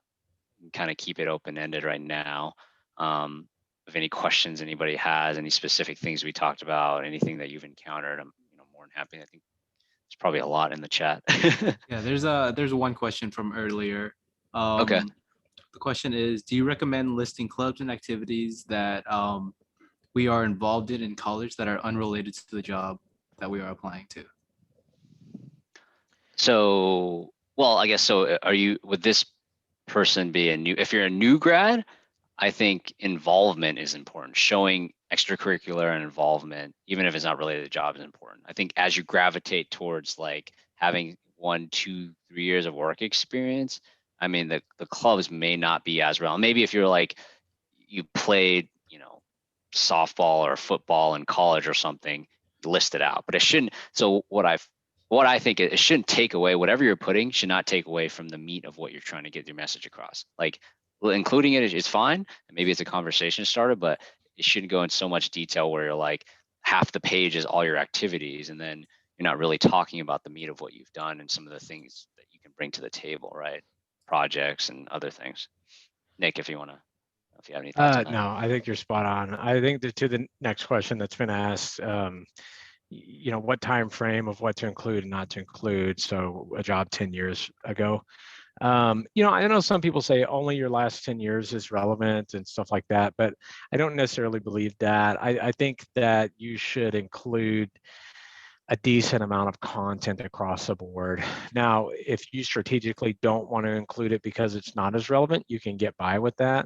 of keep it open-ended right now. If any questions anybody has, any specific things we talked about, anything that you've encountered, I'm, you know, more than happy. I think there's probably a lot in the chat. Yeah, there's one question from earlier. Okay. The question is, do you recommend listing clubs and activities that we are involved in college that are unrelated to the job that we are applying to? So, well, I guess so. Would this person be if you're a new grad, I think involvement is important. Showing extracurricular and involvement, even if it's not related to the job, is important. I think as you gravitate towards like having 1, 2, 3 years of work experience, I mean, the clubs may not be as relevant. Maybe if you're like, you played, you know, softball or football in college or something, list it out, but it shouldn't. So what I think it shouldn't take away, whatever you're putting should not take away from the meat of what you're trying to get your message across. Like, including it is fine, and maybe it's a conversation starter, but it shouldn't go in so much detail where you're like half the page is all your activities, and then you're not really talking about the meat of what you've done and some of the things that you can bring to the table, right? Projects and other things. Nick, if you have any thoughts on that. No, I think you're spot on. I think to the next question that's been asked, you know, what time frame of what to include and not to include. So a job 10 years ago. You know, I know some people say only your last 10 years is relevant and stuff like that, but I don't necessarily believe that. I think that you should include a decent amount of content across the board. Now, if you strategically don't want to include it because it's not as relevant, you can get by with that.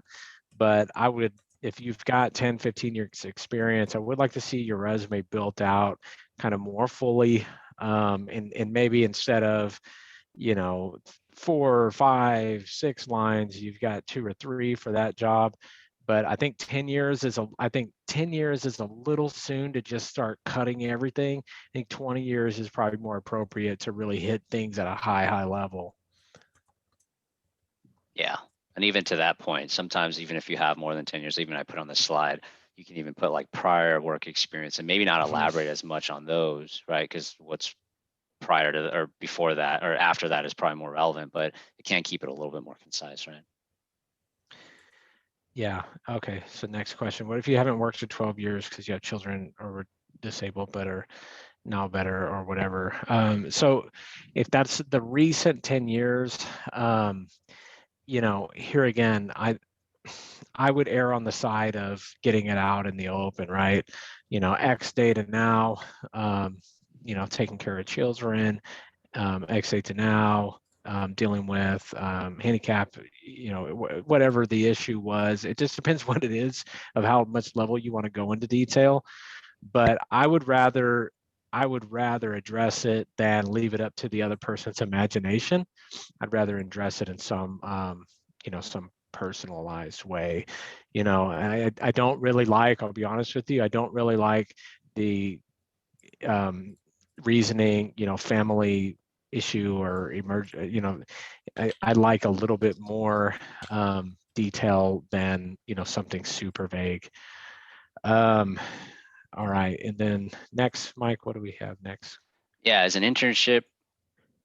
But I would, if you've got 10, 15 years experience, I would like to see your resume built out kind of more fully. And maybe instead of, you know, 4, 5, 6 lines, you've got 2 or 3 for that job. But I think 10 years is a little soon to just start cutting everything. I think 20 years is probably more appropriate to really hit things at a high level. Yeah. And even to that point, sometimes even if you have more than 10 years, even I put on the slide, you can even put like prior work experience and maybe not elaborate as much on those, right? Because what's prior to or before that or after that is probably more relevant, but it can keep it a little bit more concise, right? Yeah. Okay. So next question. What if you haven't worked for 12 years because you have children or were disabled but are now better or whatever? So if that's the recent 10 years, you know, here again, I would err on the side of getting it out in the open, right? You know, X day to now, you know, taking care of children, X day to now, dealing with handicap, you know, whatever the issue was. It just depends what it is of how much level you want to go into detail. But I would rather address it than leave it up to the other person's imagination. I'd rather address it in some, you know, some personalized way. You know, I don't really like, I'll be honest with you, I don't really like the reasoning, you know, family issue or you know, I like a little bit more detail than, you know, something super vague. All right, and then next, Mike, what do we have next? Yeah, as an internship,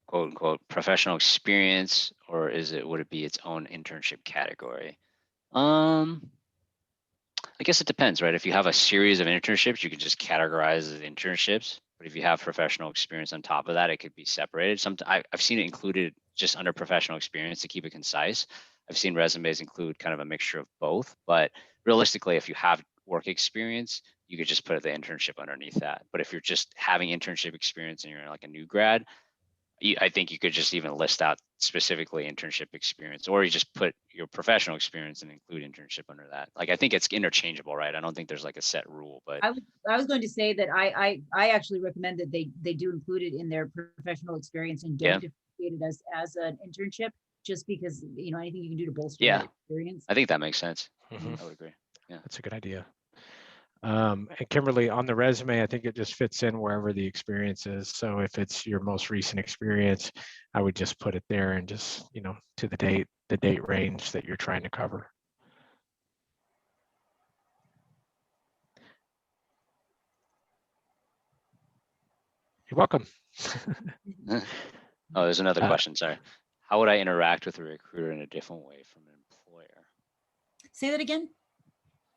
quote unquote, professional experience, or would it be its own internship category? I guess it depends, right? If you have a series of internships, you can just categorize as internships. But if you have professional experience on top of that, it could be separated. I've seen it included just under professional experience to keep it concise. I've seen resumes include kind of a mixture of both. But realistically, if you have work experience, you could just put the internship underneath that. But if you're just having internship experience and you're like a new grad, I think you could just even list out specifically internship experience, or you just put your professional experience and include internship under that. Like, I think it's interchangeable, right? I don't think there's like a set rule, but I was going to say that I actually recommend that they do include it in their professional experience and don't created as an internship, just because, you know, anything you can do to bolster Yeah. that experience. I think that makes sense. Mhm. I would agree. That's a good idea. And Kimberly, on the resume, I think it just fits in wherever the experience is. So if it's your most recent experience, I would just put it there and just, you know, to the date range that you're trying to cover. You're welcome. Oh, there's another Uh, question. Sorry. How would I interact with a recruiter in a different way from an employer? Say that again.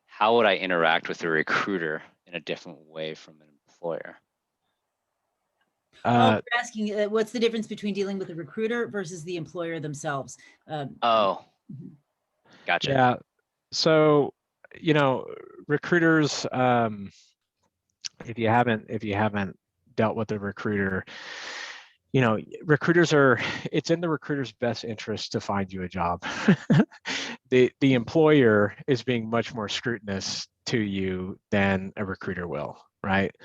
How would I interact with a recruiter in a different way from an employer? Oh, you're asking what's the difference between dealing with a recruiter versus the employer themselves? Oh, Mhm. gotcha. Yeah. So, you know, recruiters, if you haven't dealt with a recruiter, you know, it's in the recruiter's best interest to find you a job. The employer is being much more scrutinous to you than a recruiter will, right?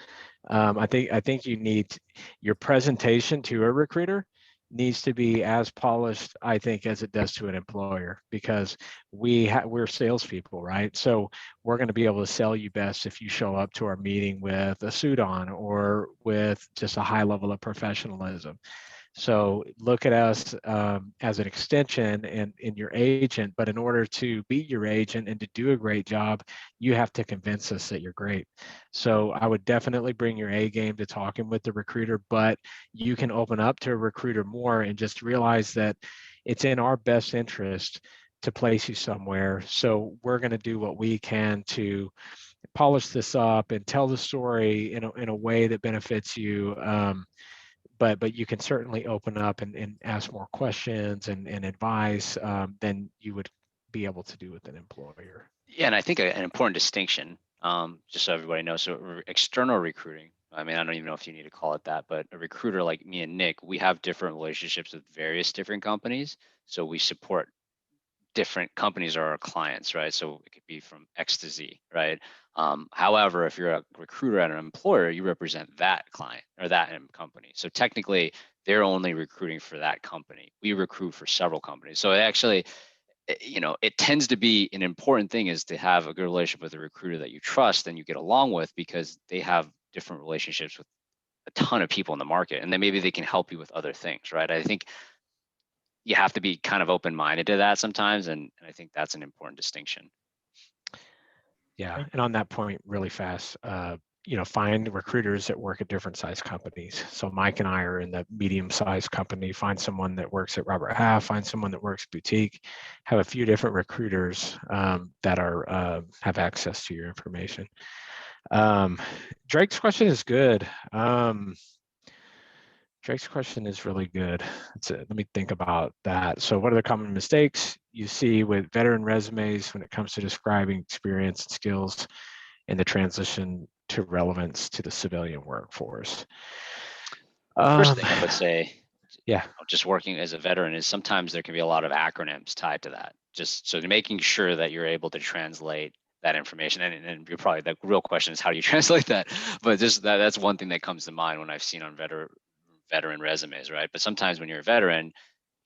I think you need your presentation to a recruiter needs to be as polished, I think, as it does to an employer, because we're salespeople, right? So we're going to be able to sell you best if you show up to our meeting with a suit on or with just a high level of professionalism. So look at us as an extension in your agent, but in order to be your agent and to do a great job, you have to convince us that you're great. So I would definitely bring your A game to talking with the recruiter, but you can open up to a recruiter more and just realize that it's in our best interest to place you somewhere. So we're going to do what we can to polish this up and tell the story in a way that benefits you. But you can certainly open up and ask more questions and advice than you would be able to do with an employer. Yeah, and I think an important distinction, just so everybody knows, so external recruiting, I mean, I don't even know if you need to call it that, but a recruiter like me and Nick, we have different relationships with various different companies. So we support different companies are our clients, right? So it could be from X to Z, right? However, if you're a recruiter at an employer, you represent that client or that company. So technically, they're only recruiting for that company. We recruit for several companies. So it actually, you know, it tends to be an important thing is to have a good relationship with a recruiter that you trust and you get along with, because they have different relationships with a ton of people in the market, and then maybe they can help you with other things, right? I think you have to be kind of open-minded to that sometimes, and I think that's an important distinction. Yeah, and on that point, really fast, you know, find recruiters that work at different size companies. So Mike and I are in the medium-sized company. Find someone that works at Robert Half. Find someone that works boutique. Have a few different recruiters that are have access to your information. Drake's question is good. Drake's question is really good. Let me think about that. So what are the common mistakes you see with veteran resumes when it comes to describing experience and skills in the transition to relevance to the civilian workforce? First thing I would say, yeah, just working as a veteran, is sometimes there can be a lot of acronyms tied to that. Just so making sure that you're able to translate that information, and you're probably, the real question is how do you translate that? But just that's one thing that comes to mind when I've seen on veteran resumes, right? But sometimes when you're a veteran,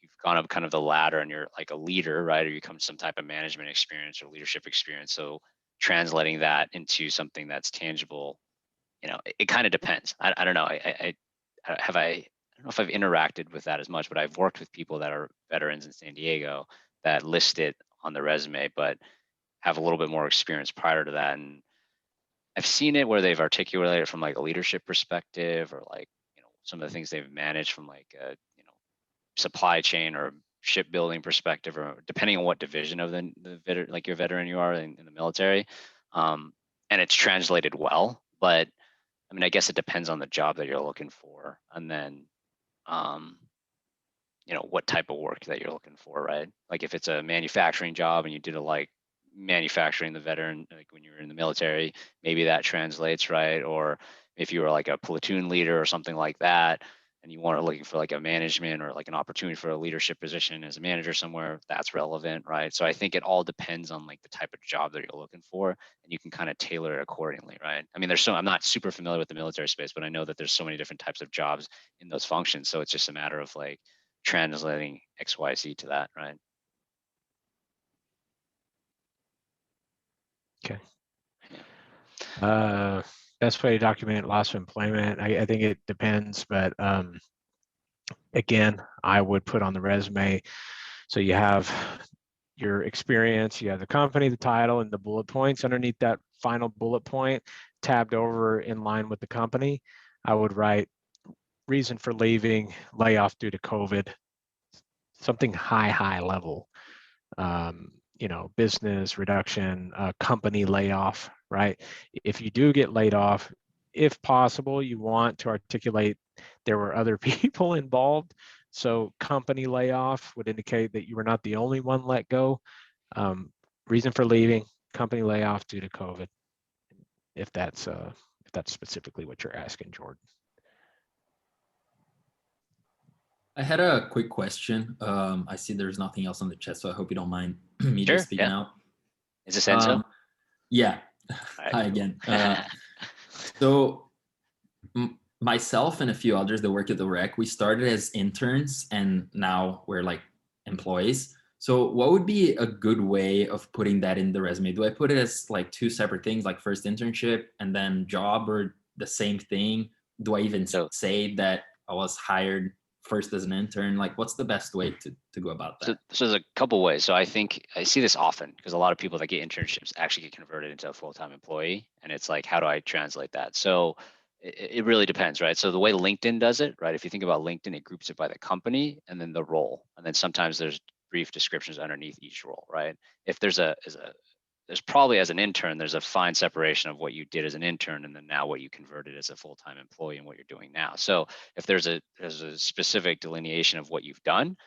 you've gone up kind of the ladder and you're like a leader, right? Or you come some type of management experience or leadership experience. So translating that into something that's tangible, you know, it kind of depends. I don't know. I don't know if I've interacted with that as much, but I've worked with people that are veterans in San Diego that list it on the resume, but have a little bit more experience prior to that. And I've seen it where they've articulated it from like a leadership perspective, or like, you know, some of the things they've managed from like a, you know, supply chain or shipbuilding perspective, or depending on what division of like your veteran you are in the military. And it's translated well, but I mean, I guess it depends on the job that you're looking for, and then, you know, what type of work that you're looking for, right? Like if it's a manufacturing job and you did a like manufacturing the veteran, like when you were in the military, maybe that translates, right? Or if you were like a platoon leader or something like that, and you want to looking for like a management or like an opportunity for a leadership position as a manager somewhere, that's relevant, right? So I think it all depends on like the type of job that you're looking for, and you can kind of tailor it accordingly, right? I mean, I'm not super familiar with the military space, but I know that there's so many different types of jobs in those functions. So it's just a matter of like translating XYZ to that, right? Okay. Best way to document loss of employment. I think it depends, but again, I would put on the resume. So you have your experience, you have the company, the title, and the bullet points underneath that final bullet point tabbed over in line with the company. I would write reason for leaving, layoff due to COVID, something high level. Business reduction, company layoff, right? If you do get laid off, if possible, you want to articulate there were other people involved. So company layoff would indicate that you were not the only one let go. Reason for leaving, company layoff due to COVID. If that's specifically what you're asking, Jordan. I had a quick question. I see there's nothing else on the chat, so I hope you don't mind me Sure, just speaking yeah. out. Is this Enzo? Yeah. Right, Hi cool. again. So myself and a few others that work at the rec, we started as interns and now we're like employees. So what would be a good way of putting that in the resume? Do I put it as like two separate things, like first internship and then job, or the same thing? Do I even say that I was hired first as an intern? Like, what's the best way to go about that? So there's a couple ways. So I think I see this often because a lot of people that get internships actually get converted into a full-time employee, and it's like, how do I translate that? So it really depends, right? So the way LinkedIn does it, right? If you think about LinkedIn, it groups it by the company and then the role, and then sometimes there's brief descriptions underneath each role, right? If there's there's probably as an intern, there's a fine separation of what you did as an intern and then now what you converted as a full-time employee and what you're doing now. So if there's a specific delineation of what you've done,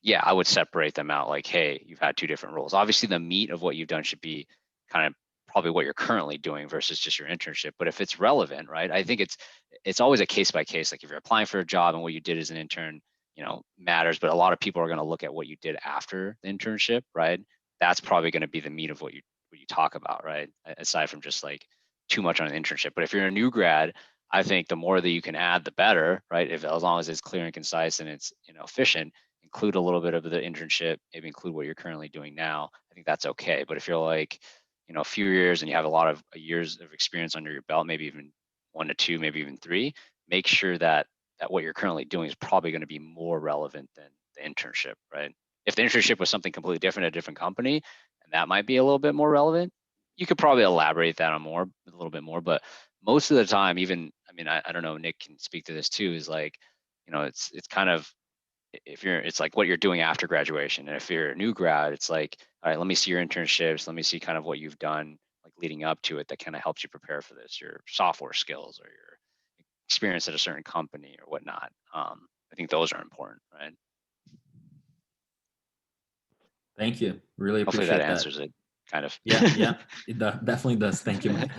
yeah, I would separate them out like, hey, you've had two different roles. Obviously, the meat of what you've done should be kind of probably what you're currently doing versus just your internship. But if it's relevant, right, I think it's always a case by case. Like if you're applying for a job and what you did as an intern, matters, but a lot of people are going to look at what you did after the internship, right? That's probably going to be the meat of what you talk about, right? Aside from just like too much on an internship. But if you're a new grad, I think the more that you can add, the better, right? As long as it's clear and concise and it's efficient, include a little bit of the internship, maybe include what you're currently doing now. I think that's okay. But if you're like, a few years and you have a lot of years of experience under your belt, maybe even 1 to 2, maybe even 3, make sure that what you're currently doing is probably going to be more relevant than the internship, right? If the internship was something completely different at a different company, and that might be a little bit more relevant, you could probably elaborate that on a little bit more. But most of the time, I don't know, Nick can speak to this too, is like, it's kind of, it's like what you're doing after graduation. And if you're a new grad, it's like, all right, let me see your internships. Let me see kind of what you've done like leading up to it that kind of helps you prepare for this, your software skills or your experience at a certain company or whatnot. I think those are important, right? Thank you. Really Hopefully appreciate that answers it, kind of. Yeah, it definitely does. Thank you, Mike.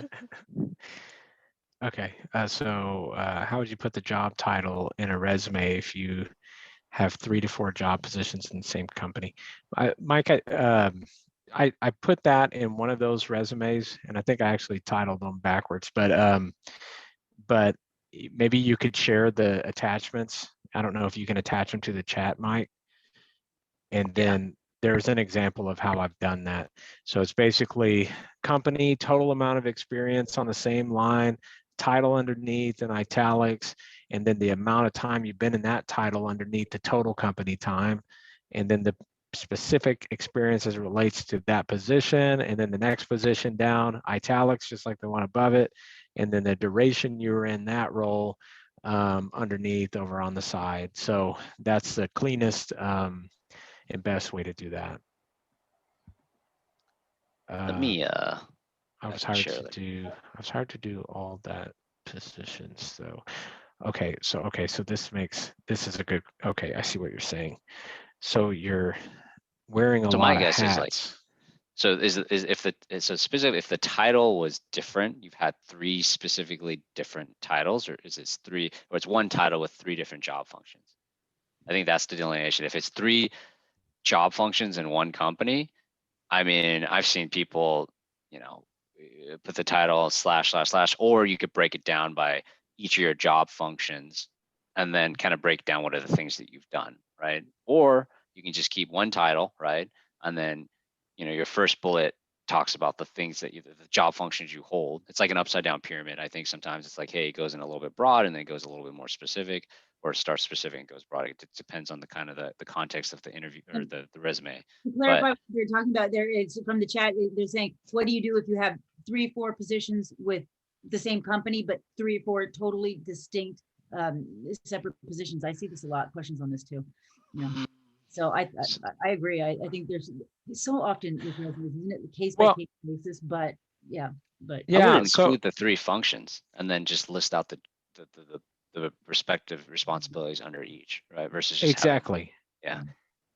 Okay, so how would you put the job title in a resume if you have 3 to 4 job positions in the same company? Mike, I put that in one of those resumes, and I think I actually titled them backwards, but maybe you could share the attachments. I don't know if you can attach them to the chat, Mike. And then there's an example of how I've done that. So it's basically company, total amount of experience on the same line, title underneath in italics, and then the amount of time you've been in that title underneath the total company time, and then the specific experience as it relates to that position, and then the next position down, italics, just like the one above it, and then the duration you were in that role underneath over on the side. So that's the cleanest and best way to do that. Let me I was hired to do all that positions. So so this is a good, okay, I see what you're saying. So you're wearing a lot of hats. Is like, so if the title was different, you've had 3 specifically different titles, or is it 3, or it's one title with 3 different job functions? I think that's the delineation. If it's 3 job functions in one company, I've seen people, put the title // or you could break it down by each of your job functions and then kind of break down what are the things that you've done. right? Or you can just keep one title, right? And then, your first bullet talks about the things that the job functions you hold. It's like an upside down pyramid. I think sometimes it's like, hey, it goes in a little bit broad and then it goes a little bit more specific, or it starts specific and goes broad. It depends on the kind of the context of the interview or the resume. To clarify what you're talking about there, it's from the chat. They're saying, what do you do if you have 3 or 4 positions with the same company, but 3 or 4 totally distinct separate positions? I see this a lot. Questions on this too. Yeah. So I agree. I think there's so often with resumes, isn't it, case by case basis? But yeah, I would include the 3 functions and then just list out the respective responsibilities under each, right? Versus just exactly.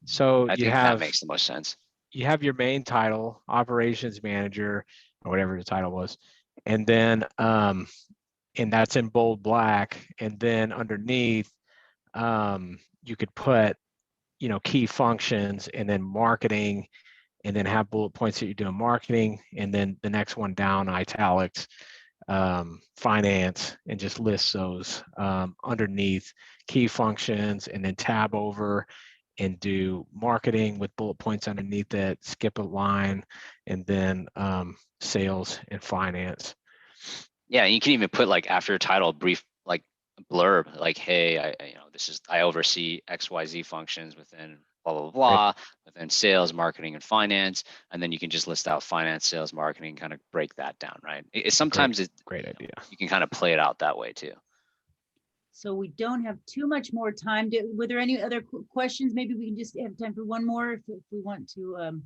So I think that makes the most sense. You have your main title, operations manager, or whatever the title was, and then and that's in bold black, and then underneath you could put key functions, and then marketing, and then have bullet points that you're doing marketing, and then the next one down, italics, finance, and just list those underneath key functions, and then tab over and do marketing with bullet points underneath it, skip a line, and then sales and finance. Yeah, you can even put, like, after your title, a brief like blurb, like, hey, I oversee XYZ functions within blah blah blah, Right. within sales, marketing, and finance, and then you can just list out finance, sales, marketing, kind of break that down, right? Sometimes great idea. You can kind of play it out that way too. So we don't have too much more time. Were there any other questions? Maybe we can just have time for one more if we want to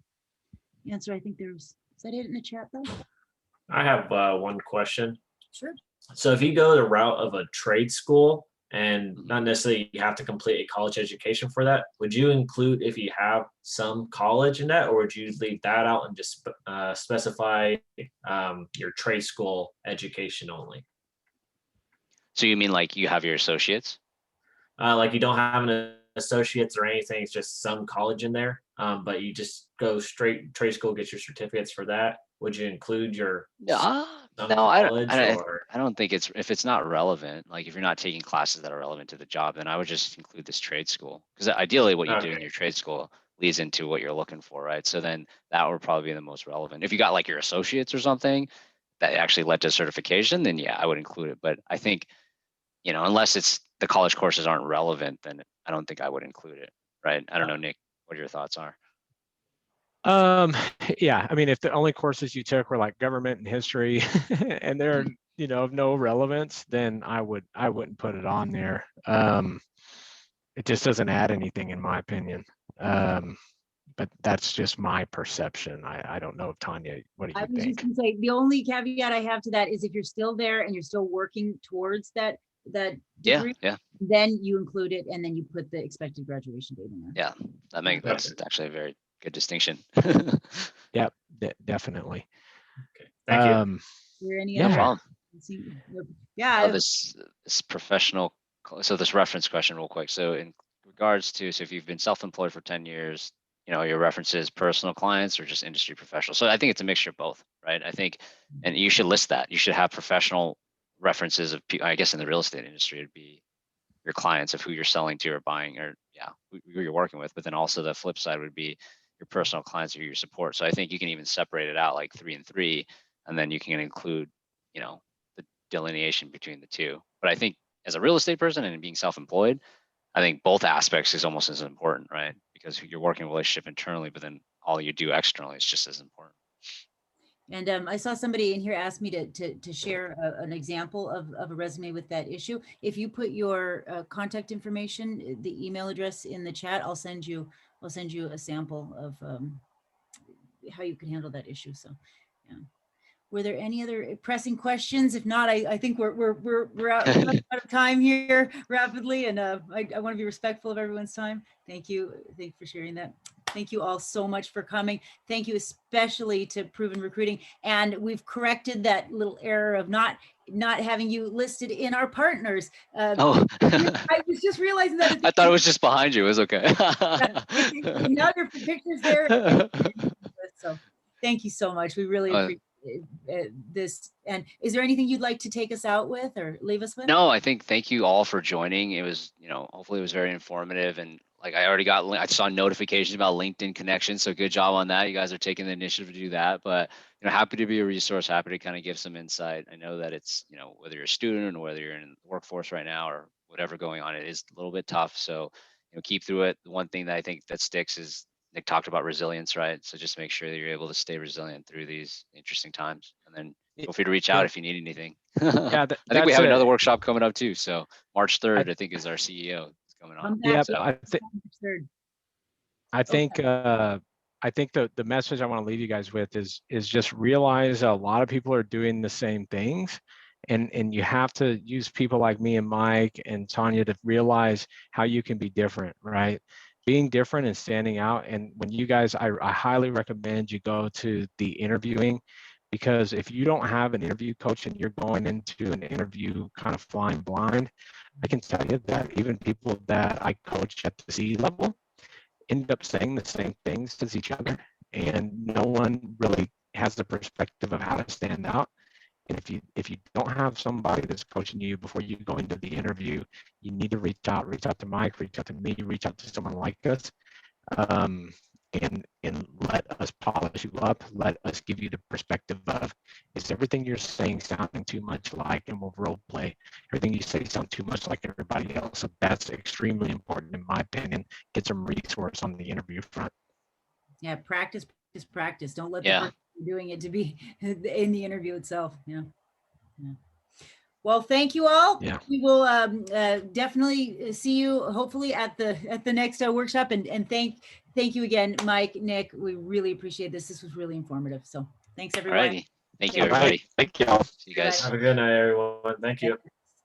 answer. I think is that it in the chat though? I have one question. Sure. So if you go the route of a trade school, and not necessarily you have to complete a college education for that, would you include if you have some college in that, or would you leave that out and just specify your trade school education only? So you mean like you have your associates? Like you don't have an associates or anything, it's just some college in there, but you just go straight trade school, get your certificates for that. Would you include your No, college, I don't think if it's not relevant, like if you're not taking classes that are relevant to the job, then I would just include this trade school, because ideally what you do in your trade school leads into what you're looking for, right? So then that would probably be the most relevant. If you got like your associates or something that actually led to certification, then yeah, I would include it. But I think, unless it's the college courses aren't relevant, then I don't think I would include it, right? I don't know, Nick, what your thoughts are. Yeah, I mean, if the only courses you took were like government and history and they're of no relevance, then I wouldn't put it on there. It just doesn't add anything in my opinion. But that's just my perception. I don't know if Tanya, what do you think? I was just gonna say, the only caveat I have to that is if you're still there and you're still working towards that degree, then you include it and then you put the expected graduation date in there. Yeah, that's actually a very good distinction. Yep, definitely. Okay, thank you. Is there any No other? problem. Yeah. This professional, so this reference question real quick. So in regards to, if you've been self-employed for 10 years, your references personal clients or just industry professionals. So I think it's a mixture of both, right? I think, and you should list that. You should have professional references of people. I guess in the real estate industry, it'd be your clients of who you're selling to or buying, or who you're working with. But then also the flip side would be your personal clients or your support. So I think you can even separate it out like 3 and 3, and then you can include, the delineation between the two. But I think as a real estate person and being self-employed, I think both aspects is almost as important, right? Because you're working a relationship internally, but then all you do externally is just as important. And I saw somebody in here ask me to share an example of a resume with that issue. If you put your contact information, the email address in the chat, I'll send you a sample of how you can handle that issue. So, yeah. Were there any other pressing questions? If not, I think we're out of time here rapidly, and I want to be respectful of everyone's time. Thank you for sharing that. Thank you all so much for coming. Thank you especially to Proven Recruiting, and we've corrected that little error of not having you listed in our partners. I was just realizing that. I thought it was just behind you. It was okay. Now your picture's there. So thank you so much. We really appreciate this. And is there anything you'd like to take us out with or leave us with? No, I think thank you all for joining. It was, hopefully it was very informative, and like I already got, I saw notifications about LinkedIn connections. So good job on that. You guys are taking the initiative to do that. But happy to be a resource, happy to kind of give some insight. I know that it's, whether you're a student or whether you're in the workforce right now or whatever going on, it is a little bit tough. So keep through it. The one thing that I think that sticks is Nick talked about resilience, right? So just make sure that you're able to stay resilient through these interesting times, and then feel free to reach out if you need anything. Yeah, I think we have another workshop coming up too. So March 3rd, I think, is our CEO is coming on. Yeah, So, I think the message I want to leave you guys with is just realize a lot of people are doing the same things, and you have to use people like me and Mike and Tanya to realize how you can be different, right? Being different and standing out. And when you guys, I highly recommend you go to the interviewing, because if you don't have an interview coach and you're going into an interview kind of flying blind, I can tell you that even people that I coach at the C level end up saying the same things as each other, and no one really has the perspective of how to stand out. And if you don't have somebody that's coaching you before you go into the interview, you need to reach out to Mike, reach out to me, reach out to someone like us, and let us polish you up, let us give you the perspective of, is everything you're saying sounding too much like, and we'll role play, everything you say sound too much like everybody else. So that's extremely important in my opinion. Get some resource on the interview front. Yeah, practice. Don't let the Yeah. person doing it to be in the interview itself. Yeah. Well, thank you all. Yeah. We will definitely see you hopefully at the next workshop, and thank you again, Mike, Nick. We really appreciate this. This was really informative. So thanks everyone. Alrighty. Thank you, everybody. Thank you all. See you guys. Have a good night, everyone. Thank you.